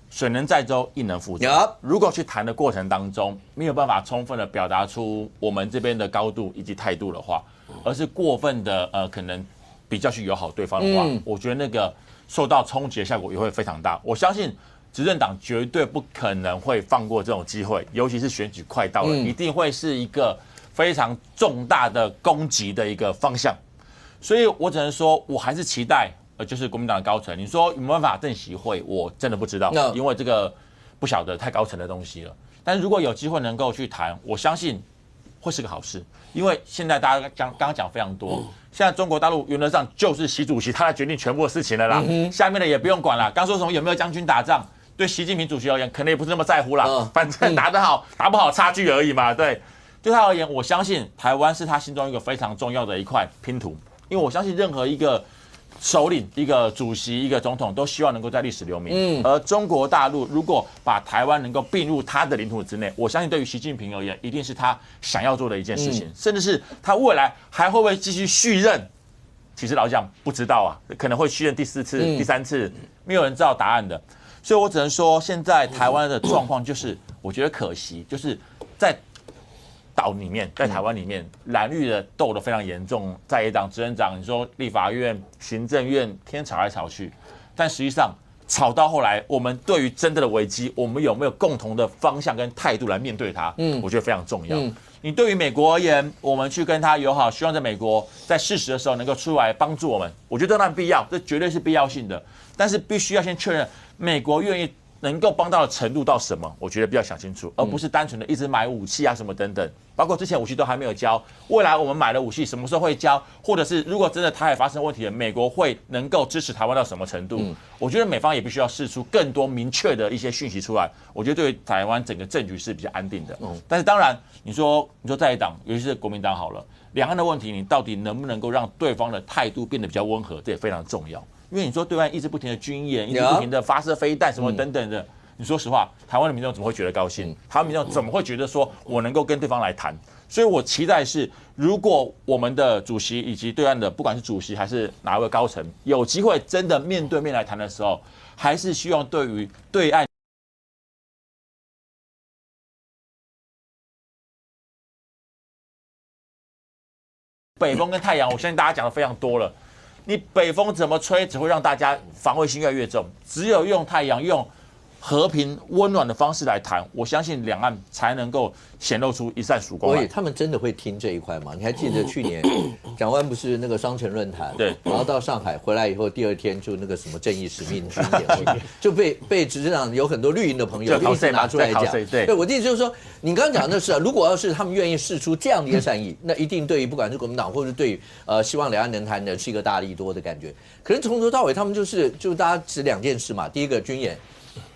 水能载舟，亦能覆舟。如果去谈的过程当中没有办法充分的表达出我们这边的高度以及态度的话，而是过分的可能比较去友好对方的话，我觉得那个受到冲击的效果也会非常大。我相信执政党绝对不可能会放过这种机会，尤其是选举快到了，一定会是一个非常重大的攻击的一个方向。所以我只能说，我还是期待。就是国民党的高层，你说有没有办法政协会？我真的不知道，因为这个不晓得太高层的东西了。但是如果有机会能够去谈，我相信会是个好事。因为现在大家刚刚讲非常多，现在中国大陆原则上就是习主席他来决定全部的事情了啦，下面的也不用管了。刚说什么有没有将军打仗，对习近平主席而言，可能也不是那么在乎啦，反正打得好打不好差距而已嘛。对他而言，我相信台湾是他心中一个非常重要的一块拼图，因为我相信任何一个首领、一个主席、一个总统都希望能够在历史留名。而中国大陆如果把台湾能够并入他的领土之内，我相信对于习近平而言，一定是他想要做的一件事情，甚至是他未来还会不会继续续任？其实老实讲不知道啊，可能会续任第4次、第3次，没有人知道答案的。所以我只能说，现在台湾的状况就是，我觉得可惜，就是在岛里面，在台湾里面，蓝绿的斗得非常严重，在野党、执政党，你说立法院、行政院，天吵来吵去，但实际上吵到后来，我们对于真正的危机，我们有没有共同的方向跟态度来面对它？我觉得非常重要。你对于美国而言，我们去跟他友好，希望在美国在适时的时候能够出来帮助我们，我觉得当然必要，这绝对是必要性的。但是必须要先确认美国愿意能够帮到的程度到什么，我觉得比较想清楚，而不是单纯的一直买武器啊什么等等。包括之前武器都还没有交，未来我们买了武器什么时候会交，或者是如果真的台海发生问题了，美国会能够支持台湾到什么程度？我觉得美方也必须要释出更多明确的一些讯息出来，我觉得对于台湾整个政局是比较安定的。但是当然，你说在野党，尤其是国民党好了，两岸的问题，你到底能不能够让对方的态度变得比较温和，这也非常重要。因为你说对岸一直不停的军演，一直不停的发射飞弹什么等等的。你说实话，台湾的民众怎么会觉得高兴？台湾民众怎么会觉得说我能够跟对方来谈？所以我期待是，如果我们的主席以及对岸的不管是主席还是哪一位高层有机会真的面对面来谈的时候，还是希望对于对岸北风跟太阳，我相信大家讲的非常多了。你北风怎么吹，只会让大家防卫心越来越重。只有用太阳，用和平温暖的方式来谈，我相信两岸才能够显露出一扇曙光来。他们真的会听这一块吗？你还记得去年蒋万不是那个双城论坛，对，然后到上海回来以后，第二天就那个什么正义使命军演，就被执政党有很多绿营的朋友一直拿出来讲。对，我的意思就是说，你刚刚讲的是，如果要是他们愿意释出这样的一个善意，那一定对于不管是国民党或者对于希望两岸能谈的是一个大利多的感觉。可是从头到尾，他们就大家指两件事嘛，第一个军演。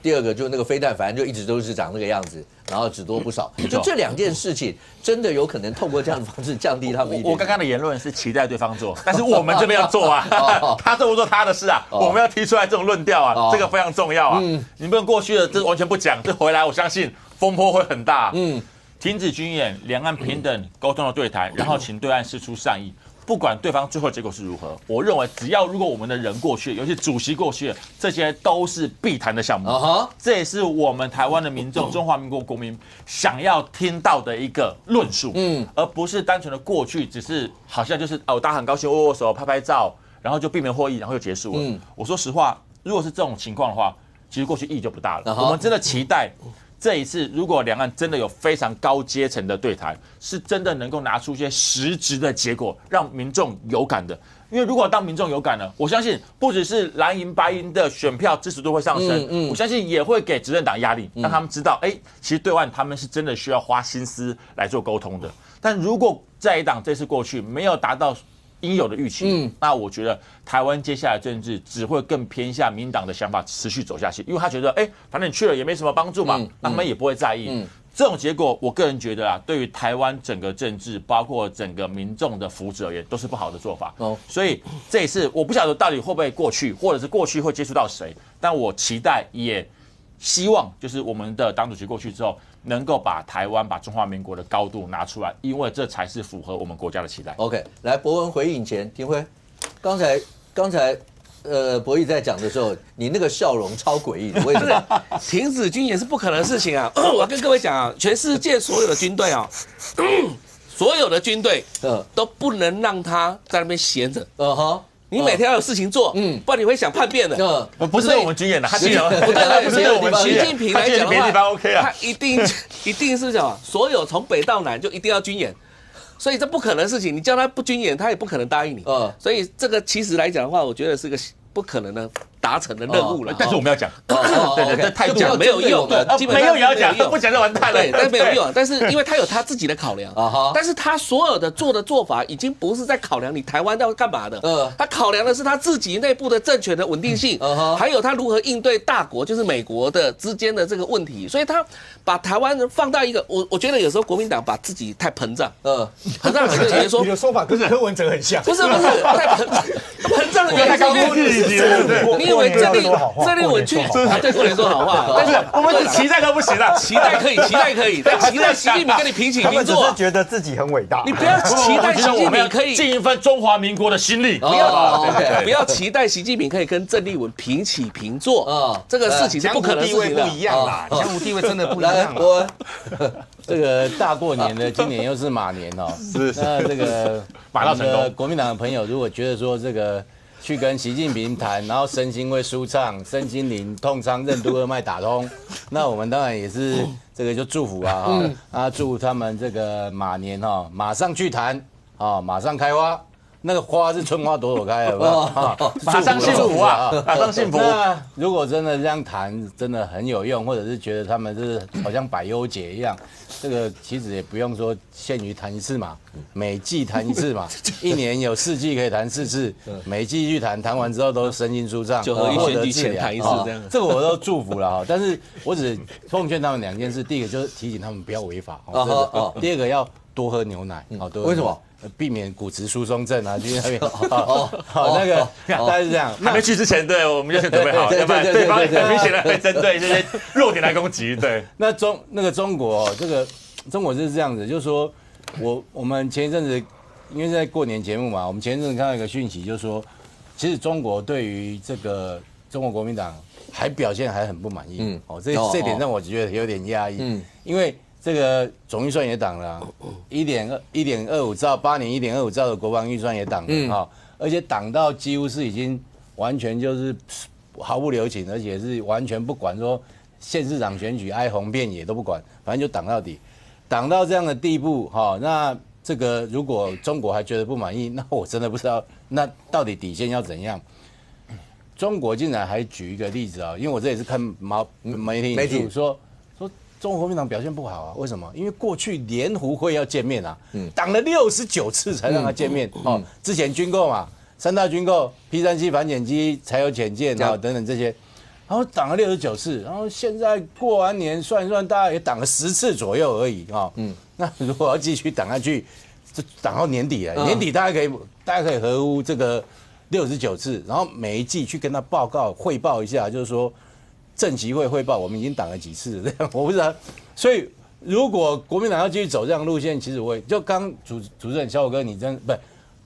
第二个就那个飞弹，反正就一直都是长那个样子，然后只多不少。就这两件事情，真的有可能透过这样的方式降低他们一点。我刚刚的言论是期待对方做，但是我们这边要做啊，他做不做他的事啊，我们要提出来这种论调啊，这个非常重要啊。你不能过去的这完全不讲，这回来我相信风波会很大。停止军演，两岸平等沟通的对谈，然后请对岸释出善意。不管对方最后结果是如何，我认为如果我们的人过去，尤其主席过去，这些都是必谈的项目。这也是我们台湾的民众、中华民国国民想要听到的一个论述，而不是单纯的过去，只是好像就是大家很高兴握握手、拍拍照，然后就闭门会议，然后就结束了。我说实话，如果是这种情况的话，其实过去意义就不大了。我们真的期待。这一次，如果两岸真的有非常高阶层的对谈，是真的能够拿出一些实质的结果，让民众有感的。因为如果当民众有感了，我相信不只是蓝营白营的选票支持度会上升，我相信也会给执政党压力，让他们知道，其实对岸他们是真的需要花心思来做沟通的。但如果在野党这次过去没有达到应有的预期，那我觉得台湾接下来政治只会更偏向民进党的想法持续走下去，因为他觉得，反正你去了也没什么帮助嘛，那他们也不会在意。这种结果，我个人觉得啊，对于台湾整个政治，包括整个民众的福祉而言，都是不好的做法。所以这一次，我不晓得到底会不会过去，或者是过去会接触到谁，但我期待也希望，就是我们的党主席过去之后，能够把台湾、把中华民国的高度拿出来，因为这才是符合我们国家的期待。OK， 来，博文回应前，廷辉，刚才博弈在讲的时候，你那个笑容超诡异的，为什么？停止军演是不可能的事情啊！我跟各位讲啊，全世界所有的军队啊，所有的军队都不能让他在那边闲着。你每天要有事情做，不然你会想叛变的。不是对我们军演的，他军演不是对我们习近平来讲的话，OK 啊，他一定是讲所有从北到南就一定要军演。所以这不可能的事情，你叫他不军演，他也不可能答应你。所以这个其实来讲的话，我觉得是个不可能的达成的任务了。但是我们要讲，对，态度讲没有用，基本上没有也要讲，不讲就完蛋了。对，但没有用。但是因为他有他自己的考量，但是他所有的做法已经不是在考量你台湾要干嘛的，他考量的是他自己内部的政权的稳定性，还有他如何应对大国，就是美国的之间的这个问题。所以他把台湾放到一个，我觉得有时候国民党把自己太膨胀，膨胀很多人说你的说法跟柯文哲很像，不是太膨胀的原因。你以为郑丽文去对妇联说好话，但是我们只期待都不行了，期待可以，但期待习近平跟你平起平坐。他们只是觉得自己很伟大。你不要期待习近平可以尽一份中华民国的心力，不要期待习近平可以跟郑丽文平起平坐。这个事情是不可能的事情的。不一样啦，江湖地位真的不一样了。这个大过年的，今年又是马年哦。那这个马到成功。国民党的朋友如果觉得说这个去跟习近平谈，然后身心会舒畅，身心灵通畅，任督二脉打通，那我们当然也是这个就祝福祝他们这个马年马上去谈马上开花那个花是春花朵朵开，有没有？马上幸福啊，马上幸福。那如果真的这样谈，真的很有用，或者是觉得他们是好像百忧解一样，这个其实也不用说限于谈一次嘛，每季谈一次嘛，一年有4季可以谈4次，每季去谈，谈完之后都身心舒畅，就和一选举前谈一次这样。这个我都祝福了哈，但是我只奉劝他们2件事，第一个就是提醒他们不要违法，第二个要多喝牛奶，为什么？避免骨质疏松症啊，去那边好那个大概是这样。还没去之前，对我们就先准备好，要不然对方很明显的会针对这些弱点来攻击。对，那中国这个中国就是这样子，就是说我们前一阵子因为在过年节目嘛，我们前一陣子看到一個訊息，就是說，其實中國對於這個中國國民黨還表現還很不滿意。這點讓我覺得有點壓抑。因為這個總預算也擋了，1.25兆8年1.25兆的國防預算也擋了，而且擋到幾乎是已經完全就是毫不留情，而且是完全不管說縣市長選舉哀鴻遍野都不管，反正就擋到底，擋到這樣的地步，那這個如果中國還覺得不滿意，那我真的不知道那到底底線要怎樣。中國竟然還舉一個例子啊，因為我這也是看媒體引述說中國國民黨表現不好啊，為什麼？因為過去聯湖會要見面啊，擋了69次才讓他見面。之前軍購嘛，3大軍購 P37反潛機、柴油潛艦啊等等這些，然後擋了69次，然後現在過完年算一算，大概也擋了10次左右而已啊。那如果要繼續擋下去，就擋到年底了。年底大概可以合乎這個69次，然後每一季去跟他報告匯報一下，就是說政協會匯報我們已經擋了幾次了，這樣我不知道。所以如果國民黨要繼續走這樣的路線，其實我也就剛主持人小虎哥，你真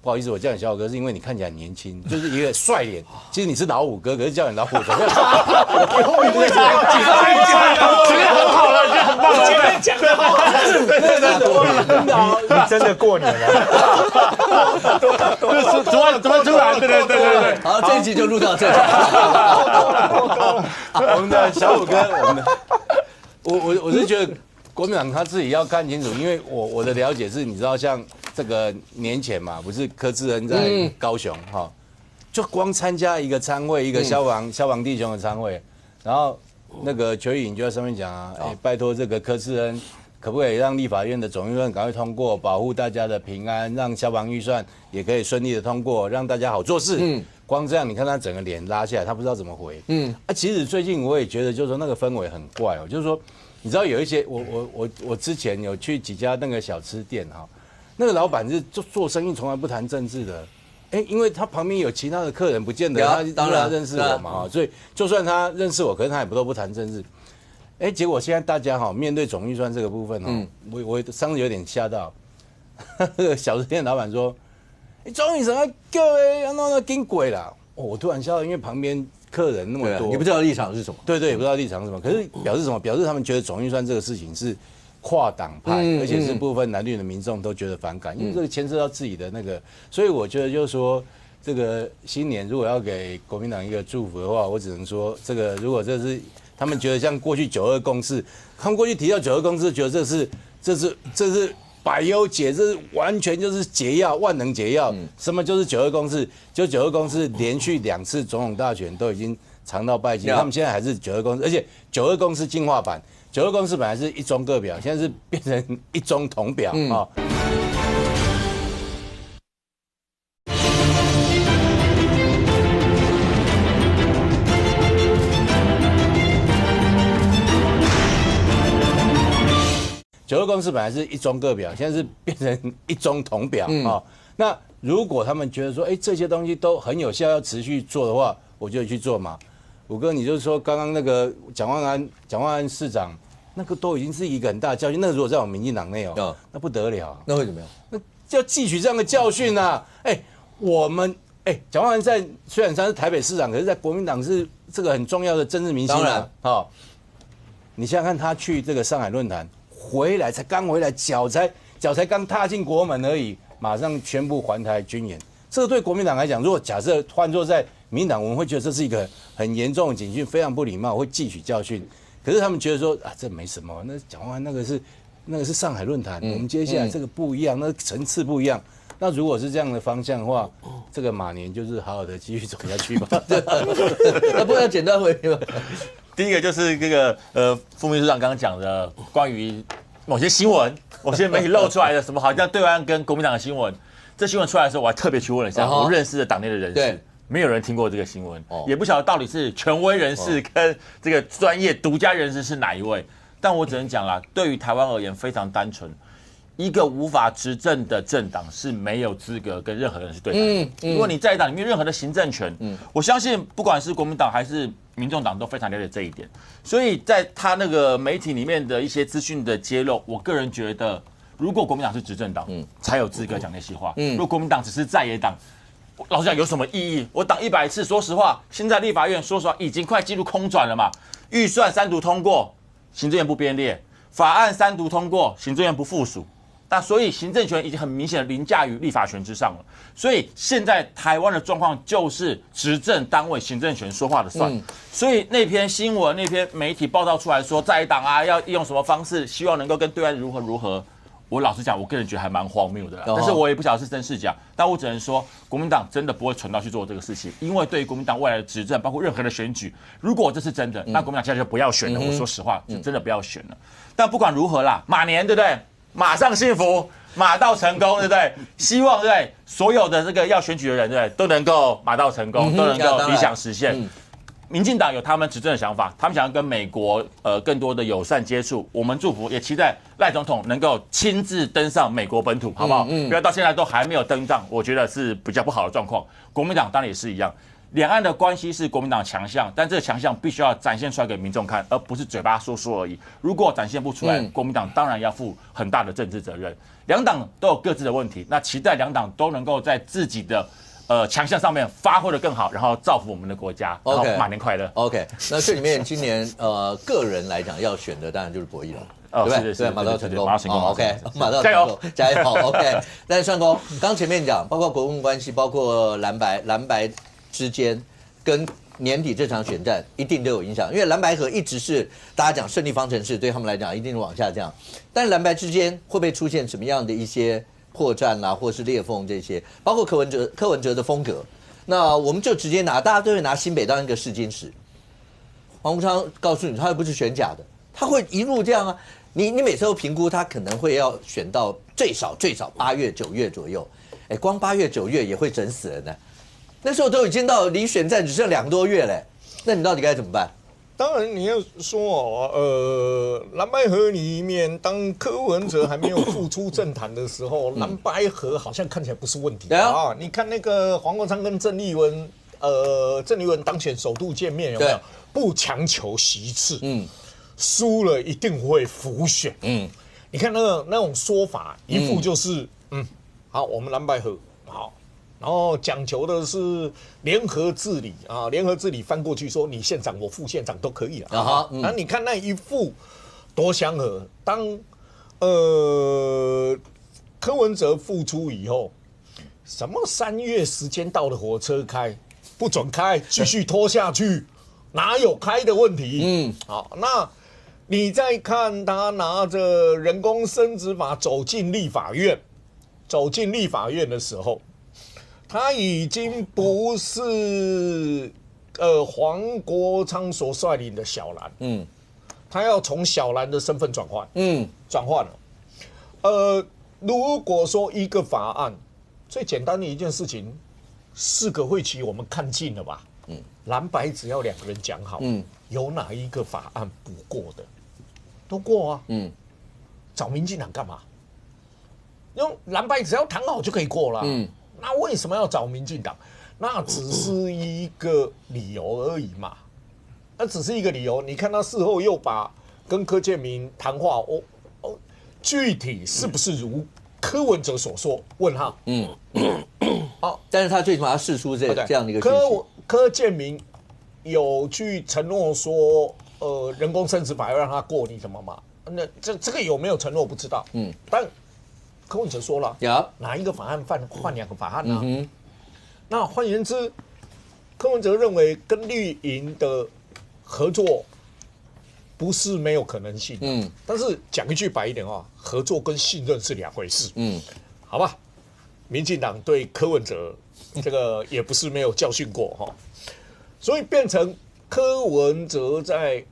不好意思，我叫你小虎哥是因為你看起來很年輕，就是一個帥臉。其實你是老虎哥，可是叫你老虎怎麼樣？这个很好了，这很棒了。前面讲的好，你真的過年了。怎么出来？对。好，这一集就录到这里。我们的小虎哥，我是觉得国民党他自己要看清楚，因为我的了解是，你知道像这个年前嘛，不是柯志恩在高雄哈，就光参加一个参会，一个消防弟兄的参会，然后那个邱意颖就在上面讲啊，拜托这个柯志恩。可不可以让立法院的总预算赶快通过，保护大家的平安，让消防预算也可以顺利的通过，让大家好做事。光这样，你看他整个脸拉下来，他不知道怎么回。其实最近我也觉得，就是说那个氛围很怪哦，就是说，你知道有一些我之前有去几家那个小吃店哈，那个老板是做生意从来不谈政治的，因为他旁边有其他的客人，不见得他当然认识我嘛哈，所以就算他认识我，可是他也都不谈政治。结果现在大家面对总预算这个部分我上次有点吓到，小吃店老板说，总预算叫那更贵啦。我突然笑到，因为旁边客人那么多，你不知道立场是什么？对，也不知道立场是什么。可是表示什么？表示他们觉得总预算这个事情是跨党派，而且是部分蓝绿的民众都觉得反感，因为这个牵涉到自己的那个，所以我觉得就是说，这个新年如果要给国民党一个祝福的话，我只能说，这个如果这是。他们觉得像过去9·2共识，他们过去提到9·2共识，觉得这是百忧解，这是完全就是解药，万能解药。什么就是9·2共识？就9·2共识连续2次总统大选都已经尝到败绩，他们现在还是9·2共识，而且9·2共识进化版，9·2共识本来是一中各表，现在是变成一中同表啊。9·2共识本来是一中各表，现在是变成一中同表啊。那如果他们觉得说，这些东西都很有效，要持续做的话，我就去做嘛。武哥，你就是说刚刚那个蒋万安市长，那个都已经是一个很大的教训。那如果在我们民进党内那不得了。那会怎么样？那要汲取这样的教训啊！我们蒋万安虽然他是台北市长，可是在国民党是这个很重要的政治明星啊。你想想看，他去这个上海论坛。刚回来，脚才刚踏进国门而已，马上宣布环台军演。这个对国民党来讲，如果假设换作在民进党，我们会觉得这是一个很严重的警讯，非常不礼貌，会汲取教训。可是他们觉得说这没什么，那讲完那个是上海论坛，我们接下来这个不一样，那层次不一样。那如果是这样的方向的话，这个马年就是好好的继续走下去吧。那不要简单回应吗？第一个就是这个副秘书长刚刚讲的关于某些新闻、某些媒体露出来的什么好像对岸跟国民党的新闻，这新闻出来的时候，我还特别去问了一下我认识的党内的人士。没有人听过这个新闻，也不晓得到底是权威人士跟这个专业独家人士是哪一位。但我只能讲啦，对于台湾而言非常单纯，一个无法执政的政党是没有资格跟任何人是对抗的。如果你在党里面任何的行政权，我相信不管是国民党还是民众党都非常了解这一点。所以在他那个媒体里面的一些资讯的揭露，我个人觉得，如果国民党是执政党，才有资格讲那些话。如果国民党只是在野党，老实讲有什么意义？我挡100次，说实话，现在立法院说实话已经快进入空转了嘛。预算3读通过，行政院不编列；法案3读通过，行政院不附属。那所以行政权已经很明显的凌驾于立法权之上了。所以现在台湾的状况就是执政单位行政权说话的算。所以那篇新闻、那篇媒体报道出来说在野党啊要用什么方式，希望能够跟对岸如何。我老实讲，我个人觉得还蛮荒谬的啦。但是我也不晓得是真是假，但我只能说，国民党真的不会蠢到去做这个事情，因为对于国民党未来的执政，包括任何的选举，如果这是真的，那国民党现在就不要选了。我说实话，就真的不要选了。但不管如何啦，马年对不对？马上幸福，马到成功，对不对？希望对不对？所有的这个要选举的人，对不对？都能够马到成功，都能够理想实现。民进党有他们执政的想法，他们想要跟美国更多的友善接触。我们祝福，也期待赖总统能够亲自登上美国本土，好不好？不要到现在都还没有登上，我觉得是比较不好的状况。国民党当然也是一样，两岸的关系是国民党强项，但这个强项必须要展现出来给民众看，而不是嘴巴说而已。如果展现不出来，国民党当然要负很大的政治责任。两党都有各自的问题，那期待两党都能够在自己的强项上面发挥得更好，然后造福我们的国家。然后马年快乐。OK， 那这里面今年个人来讲要选的当然就是博弈了。对不对？对，马到成功，马到成功。OK， 马到成功，加油 ！OK， 但是算公，刚前面讲，包括国共关系，包括蓝白之间，跟年底这场选战一定都有影响，因为蓝白合一直是大家讲胜利方程式，对他们来讲一定是往下降。但蓝白之间会不会出现什么样的一些破绽啊，或是裂缝这些？包括柯文哲的风格，那我们就直接拿，大家都会拿新北当一个试金石。黄国昌告诉你，他又不是选假的，他会一路这样啊。你每次都评估他可能会要选到最少8月9月左右，光8月9月也会整死人呢。那时候都已经到离选战只剩2个多月嘞，那你到底该怎么办？当然你要说蓝白合里面，当柯文哲还没有复出政坛的时候，蓝白合好像看起来不是问题啊。你看那个黄国昌跟郑丽文当选首度见面有没有？不强求席次，输了一定会浮选。你看那种说法，一副就是好，我们蓝白合好，然后讲求的是联合治理啊，联合治理翻过去说你县长我副县长都可以了。那你看那一副多相合。当柯文哲复出以后，什么3月时间到了火车开不准开，继续拖下去，哪有开的问题？好，那你再看他拿着人工生殖法走进立法院的时候，他已经不是黄国昌所率领的小蓝，他要从小蓝的身份转换了。如果说一个法案最简单的一件事情，4个会期我们看尽了吧？蓝白只要2个人讲好，有哪一个法案不过的？都过啊，找民进党干嘛？用蓝白只要谈好就可以过了，那为什么要找民进党？那只是一个理由而已嘛，那只是一个理由。你看他事后又把跟柯建铭谈话，具体是不是如柯文哲所说？问号。但是他最起码要释出这样的一个讯息。柯建铭有去承诺说，人工生殖法要让他过，你怎么嘛？那这个有没有承诺不知道。但柯文哲说了，哪一个法案换2个法案呢？那换言之，柯文哲认为跟绿营的合作不是没有可能性。但是讲一句白一点话，合作跟信任是2回事。好吧。民进党对柯文哲这个也不是没有教训过哈，所以变成柯文哲在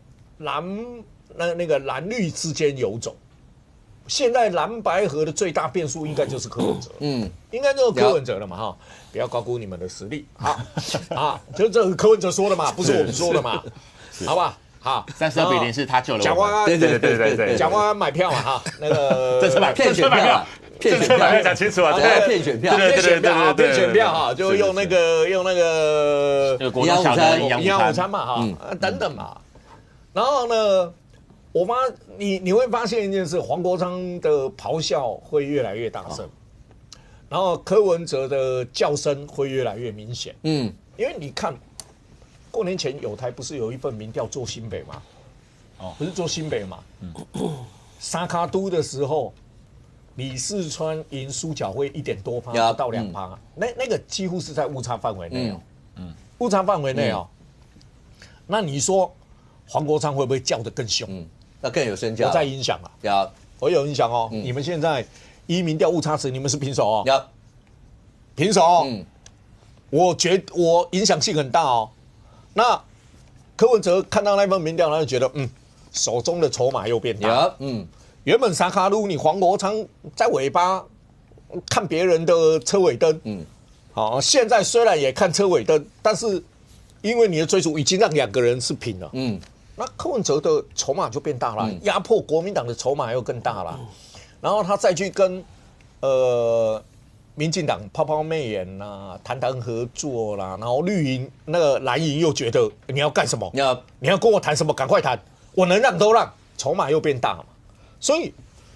那个蓝绿之间游走。现在蓝白合的最大变数应该就是柯文哲，应该就是柯文哲了嘛哈，不要高估你们的实力，好啊，就这柯文哲说的嘛，不是我们说的嘛，好吧？好32-0是他救了我们。蒋万安，对，蒋万安买票嘛哈，那个这是骗选票，骗选票讲清楚啊，骗选票，骗选票哈，就用那个国中小的营养午餐嘛哈，等等嘛，然后呢？你会发现一件事，黄国昌的咆哮会越来越大声，然后柯文哲的叫声会越来越明显。因为你看，过年前友台不是有一份民调做新北嘛？不是做新北嘛？沙卡都的时候，李四川赢苏巧慧1点多%，不到2%，那个几乎是在误差范围内哦。误差范围内哦。那你说黄国昌会不会叫得更凶？那更有身价，我在影响啊，我有影响哦。你们现在依民调误差值，你们是平手哦，平手哦。我影响性很大哦。那柯文哲看到那份民调，他就觉得手中的筹码又变大。原本沙卡路你黄国昌在尾巴看别人的车尾灯，好，现在虽然也看车尾灯，但是因为你的追逐已经让2个人是平了，那柯文哲的筹码就变大了，压迫国民党的筹码又更大了，然后他再去跟民进党抛抛媚眼啦，谈合作啦，然后绿营那个蓝营又觉得你要干什么？你要跟我谈什么？赶快谈，我能让都让，筹码又变大嘛，所以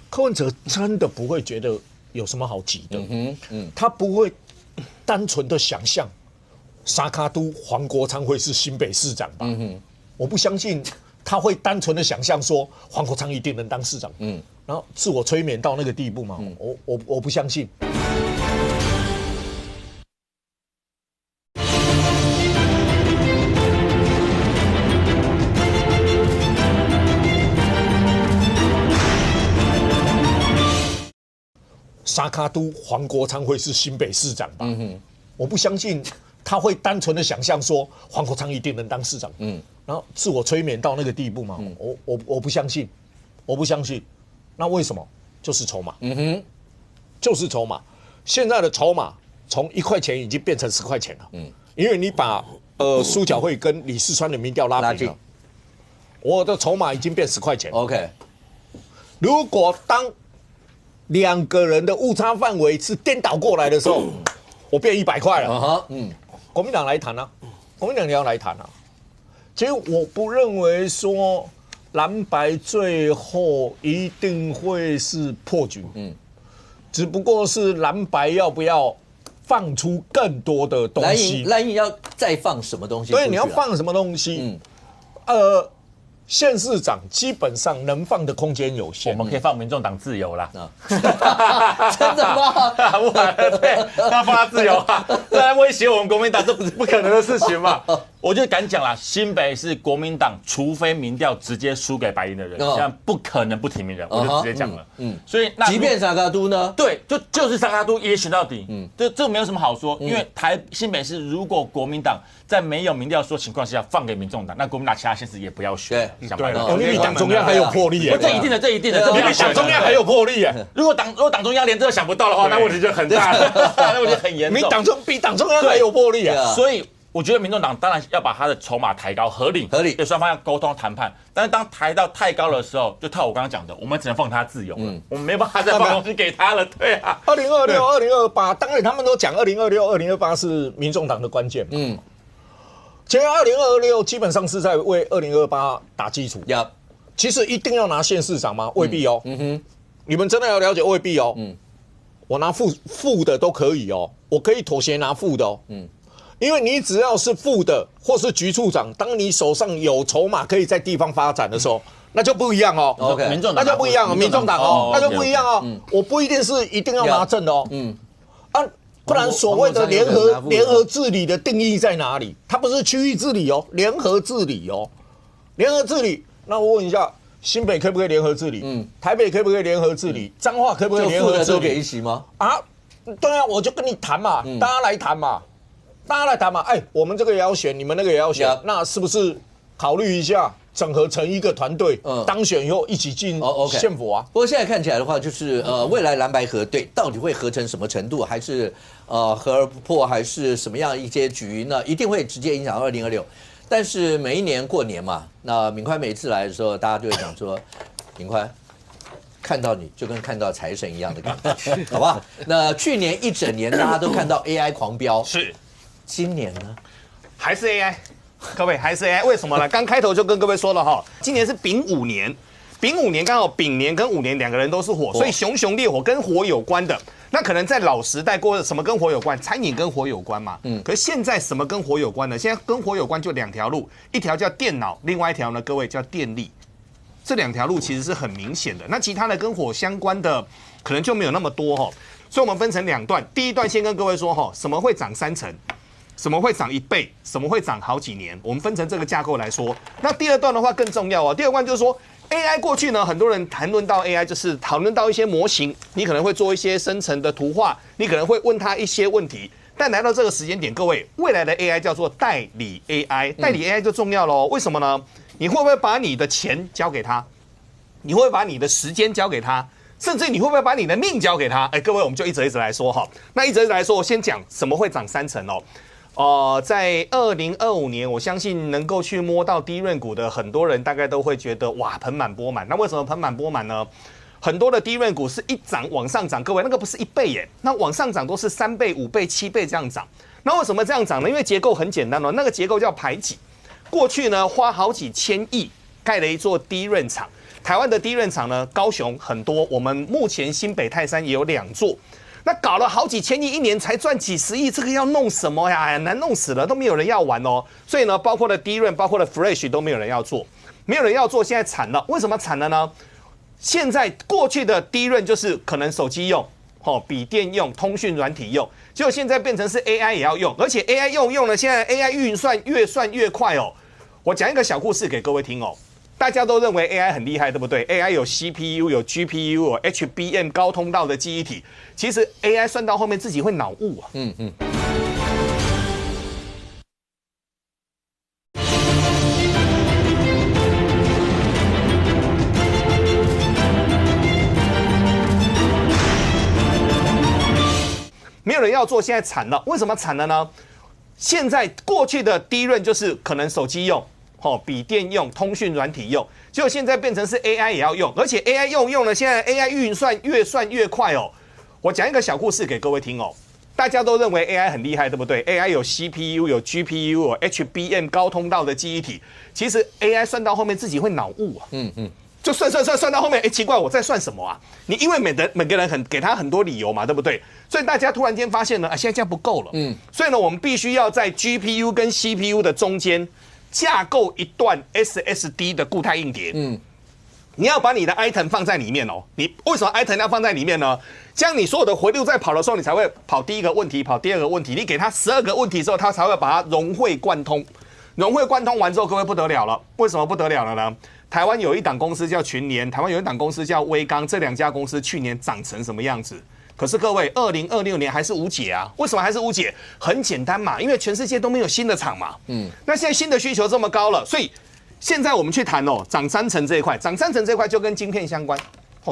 柯文哲真的不会觉得有什么好急的，他不会单纯的想象沙卡都黄国昌会是新北市长吧？我不相信他会单纯的想象说黄国昌一定能当市长，然后自我催眠到那个地步嘛？我不相信。沙卡都黄国昌会是新北市长吧？我不相信他会单纯的想象说黄国昌一定能当市长，然后自我催眠到那个地步嘛？我不相信，我不相信。那为什么？就是筹码，就是筹码。现在的筹码从1块钱已经变成10块钱了，因为你把苏巧慧跟李四川的民调拉平了，我的筹码已经变10块钱。OK， 如果当2个人的误差范围是颠倒过来的时候，我变100块了。国民党来谈啊，国民党你要来谈啊。其实我不认为说蓝白最后一定会是破局，只不过是蓝白要不要放出更多的东西。蓝营要再放什么东西？对，你要放什么东西？县市长基本上能放的空间有限，我们可以放民众党自由啦。真的吗？对，他放他自由啊，这来威胁我们国民党，这不可能的事情嘛。我就敢讲啦，新北是国民党，除非民调直接输给白营的人，这样不可能不提名人，我就直接讲了。所以那即便沙卡都呢？对，就是沙卡都也选到底。这没有什么好说，因为新北市如果国民党在没有民调说情况下放给民众党，那国民党其他县市也不要选。对，你比党中央还有魄力耶！这一定的，你比党中央还有魄力耶！如果党中央连这都想不到的话，那问题就很大了，那问题很严重。比党中央还有魄力啊！所以我觉得民众党当然要把他的筹码抬高，合理，对双方要沟通谈判。但是当抬到太高的时候，就套我刚刚讲的，我们只能放他自由了，我们没办法再放东西给他了。对啊，2026、2028，当然他们都讲2026、2028是民众党的关键。前2026基本上是在为2028打基础。其实一定要拿县市长吗？未必哦。你们真的要了解，未必哦。我拿副的都可以哦，我可以妥协拿副的哦。因为你只要是副的或是局处长，当你手上有筹码可以在地方发展的时候，那就不一样哦。民众党那就不一样哦，民众党哦，那就不一样哦。我不一定是一定要拿正的哦。不然所谓的联合治理的定义在哪里？它不是区域治理哦，联合治理哦，联合治理。那我问一下，新北可不可以联合治理？台北可不可以联合治理？彰化可不可以联合治理？给一席吗？对啊，我就跟你谈嘛，大家来谈嘛，哎，我们这个也要选，你们那个也要选，那是不是考虑一下？整合成一个团队，当选以后一起进县府啊。不过现在看起来的话，就是未来蓝白合对到底会合成什么程度，还是合而不破，还是什么样一些局呢？一定会直接影响2026。但是每一年过年嘛，那敏宽每次来的时候，大家就会讲说，敏宽看到你就跟看到财神一样的感觉，好吧？那去年一整年大家都看到 AI 狂飙，是，今年呢还是 AI。各位还是 AI， 为什么呢？刚开头就跟各位说了哈，今年是丙午年，丙午年刚好丙年跟午年两个人都是火，所以熊熊烈火跟火有关的，那可能在老时代过什么跟火有关？餐饮跟火有关嘛。可是现在什么跟火有关呢？现在跟火有关就2条路，一条叫电脑，另外一条呢，各位叫电力。这2条路其实是很明显的。那其他的跟火相关的可能就没有那么多哈，所以我们分成2段。第一段先跟各位说哈，什么会涨3成？什么会涨1倍？什么会涨好几年？我们分成这个架构来说。那第2段的话更重要哦。第2段就是说 ，AI 过去呢，很多人谈论到 AI， 就是讨论到一些模型，你可能会做一些生成的图画，你可能会问他一些问题。但来到这个时间点，各位，未来的 AI 叫做代理 AI， 代理 AI 就重要喽。为什么呢？你会不会把你的钱交给他？你会不会把你的时间交给他？甚至你会不会把你的命交给他？各位，我们就一则一则来说哈。那一则一则来说，我先讲什么会涨3成哦。在2025年，我相信能够去摸到低润股的很多人，大概都会觉得哇，盆满钵满。那为什么盆满钵满呢？很多的低润股是一涨往上涨，各位那个不是1倍耶，那往上涨都是3倍、5倍、7倍这样涨。那为什么这样涨呢？因为结构很简单哦，那个结构叫排挤。过去呢，花好几千亿盖了一座低润厂，台湾的低润厂呢，高雄很多，我们目前新北泰山也有2座。那搞了好几千亿，一年才赚几十亿，这个要弄什么呀？难弄死了，都没有人要玩哦。所以呢，包括了低润，包括了 Fresh 都没有人要做，没有人要做，现在惨了。为什么惨了呢？现在过去的低润就是可能手机用、笔电用、通讯软体用，结果现在变成是 AI 也要用，而且 AI 用了，现在 AI 运算越快哦。我讲一个小故事给各位听哦。大家都认为 AI 很厉害，对不对 ？AI 有 CPU、有 GPU、有 HBM 高通道的记忆体，其实 AI 算到后面自己会脑雾啊。没有人要做，现在惨了。为什么惨了呢？现在过去的低润就是可能手机用。笔电用、通讯软体用，结果现在变成是 AI 也要用，而且 AI 用了，现在 AI 运算越快哦。我讲一个小故事给各位听哦。大家都认为 AI 很厉害，对不对 ？AI 有 CPU、有 GPU、有 HBM 高通道的记忆体，其实 AI 算到后面自己会脑雾啊。就算到后面，奇怪，我在算什么啊？你因为每个人给他很多理由嘛，对不对？所以大家突然间发现呢，现在这样不够了。所以呢，我们必须要在 GPU 跟 CPU 的中间。架构一段 SSD 的固态硬碟，你要把你的 item 放在里面哦。你为什么 item 要放在里面呢？这样你所有的回路在跑的时候，你才会跑第一个问题，跑第2个问题。你给它12个问题之后，它才会把它融会贯通。融会贯通完之后，各位不得了了。为什么不得了了呢？台湾有一档公司叫群联，台湾有一档公司叫威刚，这2家公司去年涨成什么样子？可是各位，2026年还是无解啊？为什么还是无解？很简单嘛，因为全世界都没有新的厂嘛。那现在新的需求这么高了，所以现在我们去谈哦，涨3成这一块，涨3成这一块就跟晶片相关，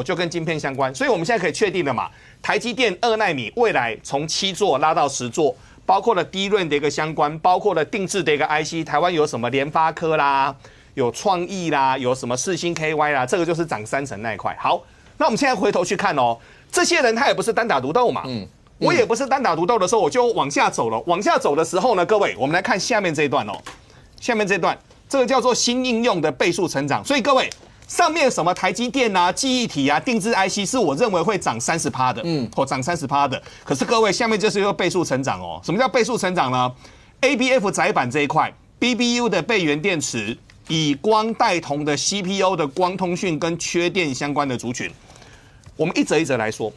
就跟晶片相关。所以我们现在可以确定了嘛，台积电2奈米未来从7座拉到10座，包括了低润的一个相关，包括了定制的一个 IC， 台湾有什么联发科啦，有创意啦，有什么世芯 KY 啦，这个就是涨3成那一块。好，那我们现在回头去看哦。这些人他也不是单打独斗嘛，我也不是单打独斗的时候，我就往下走了。往下走的时候呢，各位，我们来看下面这一段哦。下面这段，这个叫做新应用的倍数成长。所以各位，上面什么台积电啊、记忆体啊、定制 IC 是我认为会涨30%的，涨30%的。可是各位，下面就是一个倍数成长哦。什么叫倍数成长呢 ？ABF 载板这一块 ，BBU 的备源电池，以光带铜的 CPU 的光通讯跟缺电相关的族群。我们一则一则来说，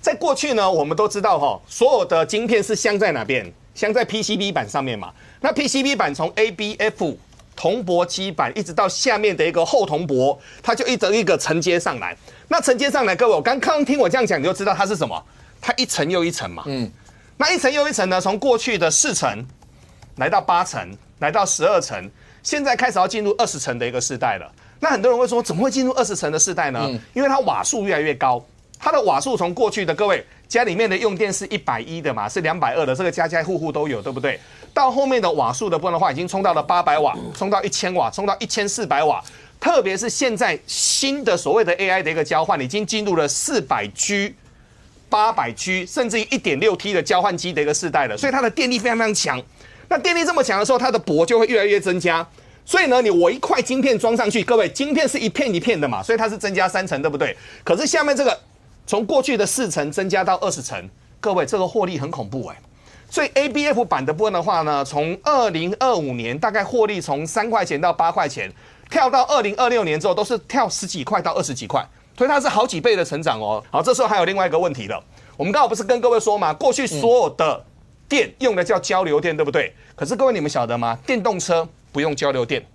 在过去呢，我们都知道所有的晶片是镶在哪边？镶在 PCB 板上面嘛。那 PCB 板从 ABF 铜箔基板一直到下面的一个厚铜箔，它就一个一个承接上来。那承接上来，各位，我刚听我这样讲，你就知道它是什么？它一层又一层嘛，那一层又一层呢，从过去的4层来到8层，来到12层，现在开始要进入20层的一个世代了。那很多人会说，怎么会进入20层的世代呢？因为它瓦数越来越高，它的瓦数从过去的各位家里面的用电是110的嘛，是220的，这个家家户户都有，对不对？到后面的瓦数的部分的话，已经冲到了800瓦，冲到1000瓦，冲到1400瓦。特别是现在新的所谓的 AI 的一个交换，已经进入了400G、800G， 甚至于 1.6T 的交换机的一个世代了，所以它的电力非常非常强。那电力这么强的时候，它的薄就会越来越增加。所以呢，我一块晶片装上去，各位，晶片是一片一片的嘛，所以它是增加3层，对不对？可是下面这个从过去的4层增加到20层，各位，这个获利很恐怖所以 ABF 版的部分的话呢，从2025年大概获利从3块钱到8块钱。跳到2026年之后，都是跳10几块到20几块，所以它是好几倍的成长哦。好，这时候还有另外一个问题了，我们刚好不是跟各位说嘛，过去所有的电用的叫交流电，对不对？可是各位你们晓得吗？电动车不用交流电，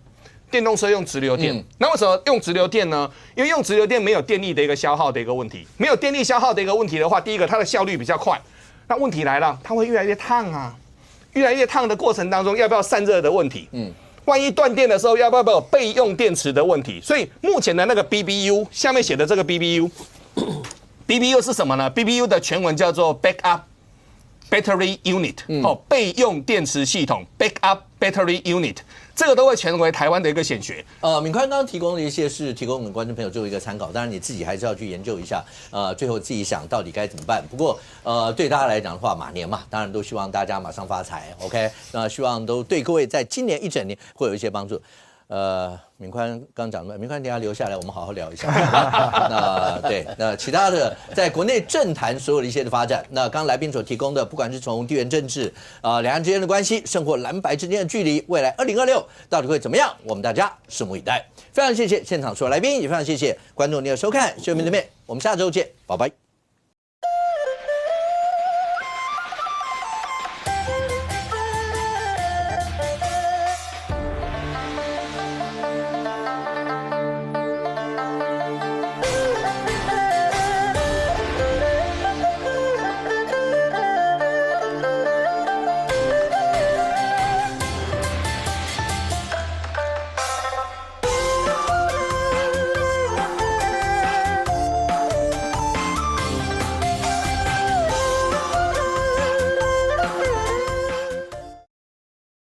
电动车用直流电。那为什么用直流电呢？因为用直流电没有电力的一个消耗的一个问题，没有电力消耗的一个问题的话，第一个它的效率比较快。那问题来了，它会越来越烫啊，越来越烫的过程当中，要不要散热的问题？万一断电的时候，要不要有备用电池的问题？所以目前的那个 BBU 下面写的这个 BBU 是什么呢 ？BBU 的全文叫做 Backup Battery Unit，备用电池系统 Backup Battery Unit， 这个都会成为台湾的一个显学。敏宽刚刚提供的一些是提供我们观众朋友做一个参考，当然你自己还是要去研究一下，最后自己想到底该怎么办。不过对大家来讲的话，马年嘛，当然都希望大家马上发财 ，OK？ 那希望都对各位在今年一整年会有一些帮助。敏宽刚讲的，敏宽等一下留下来，我们好好聊一下。那其他的，在国内政坛所有的一些的发展，那刚刚来宾所提供的，不管是从地缘政治两岸之间的关系，甚或蓝白之间的距离，未来2026到底会怎么样，我们大家拭目以待。非常谢谢现场所有来宾，也非常谢谢观众您的收看，谢谢我们这边，我们下周见，拜拜。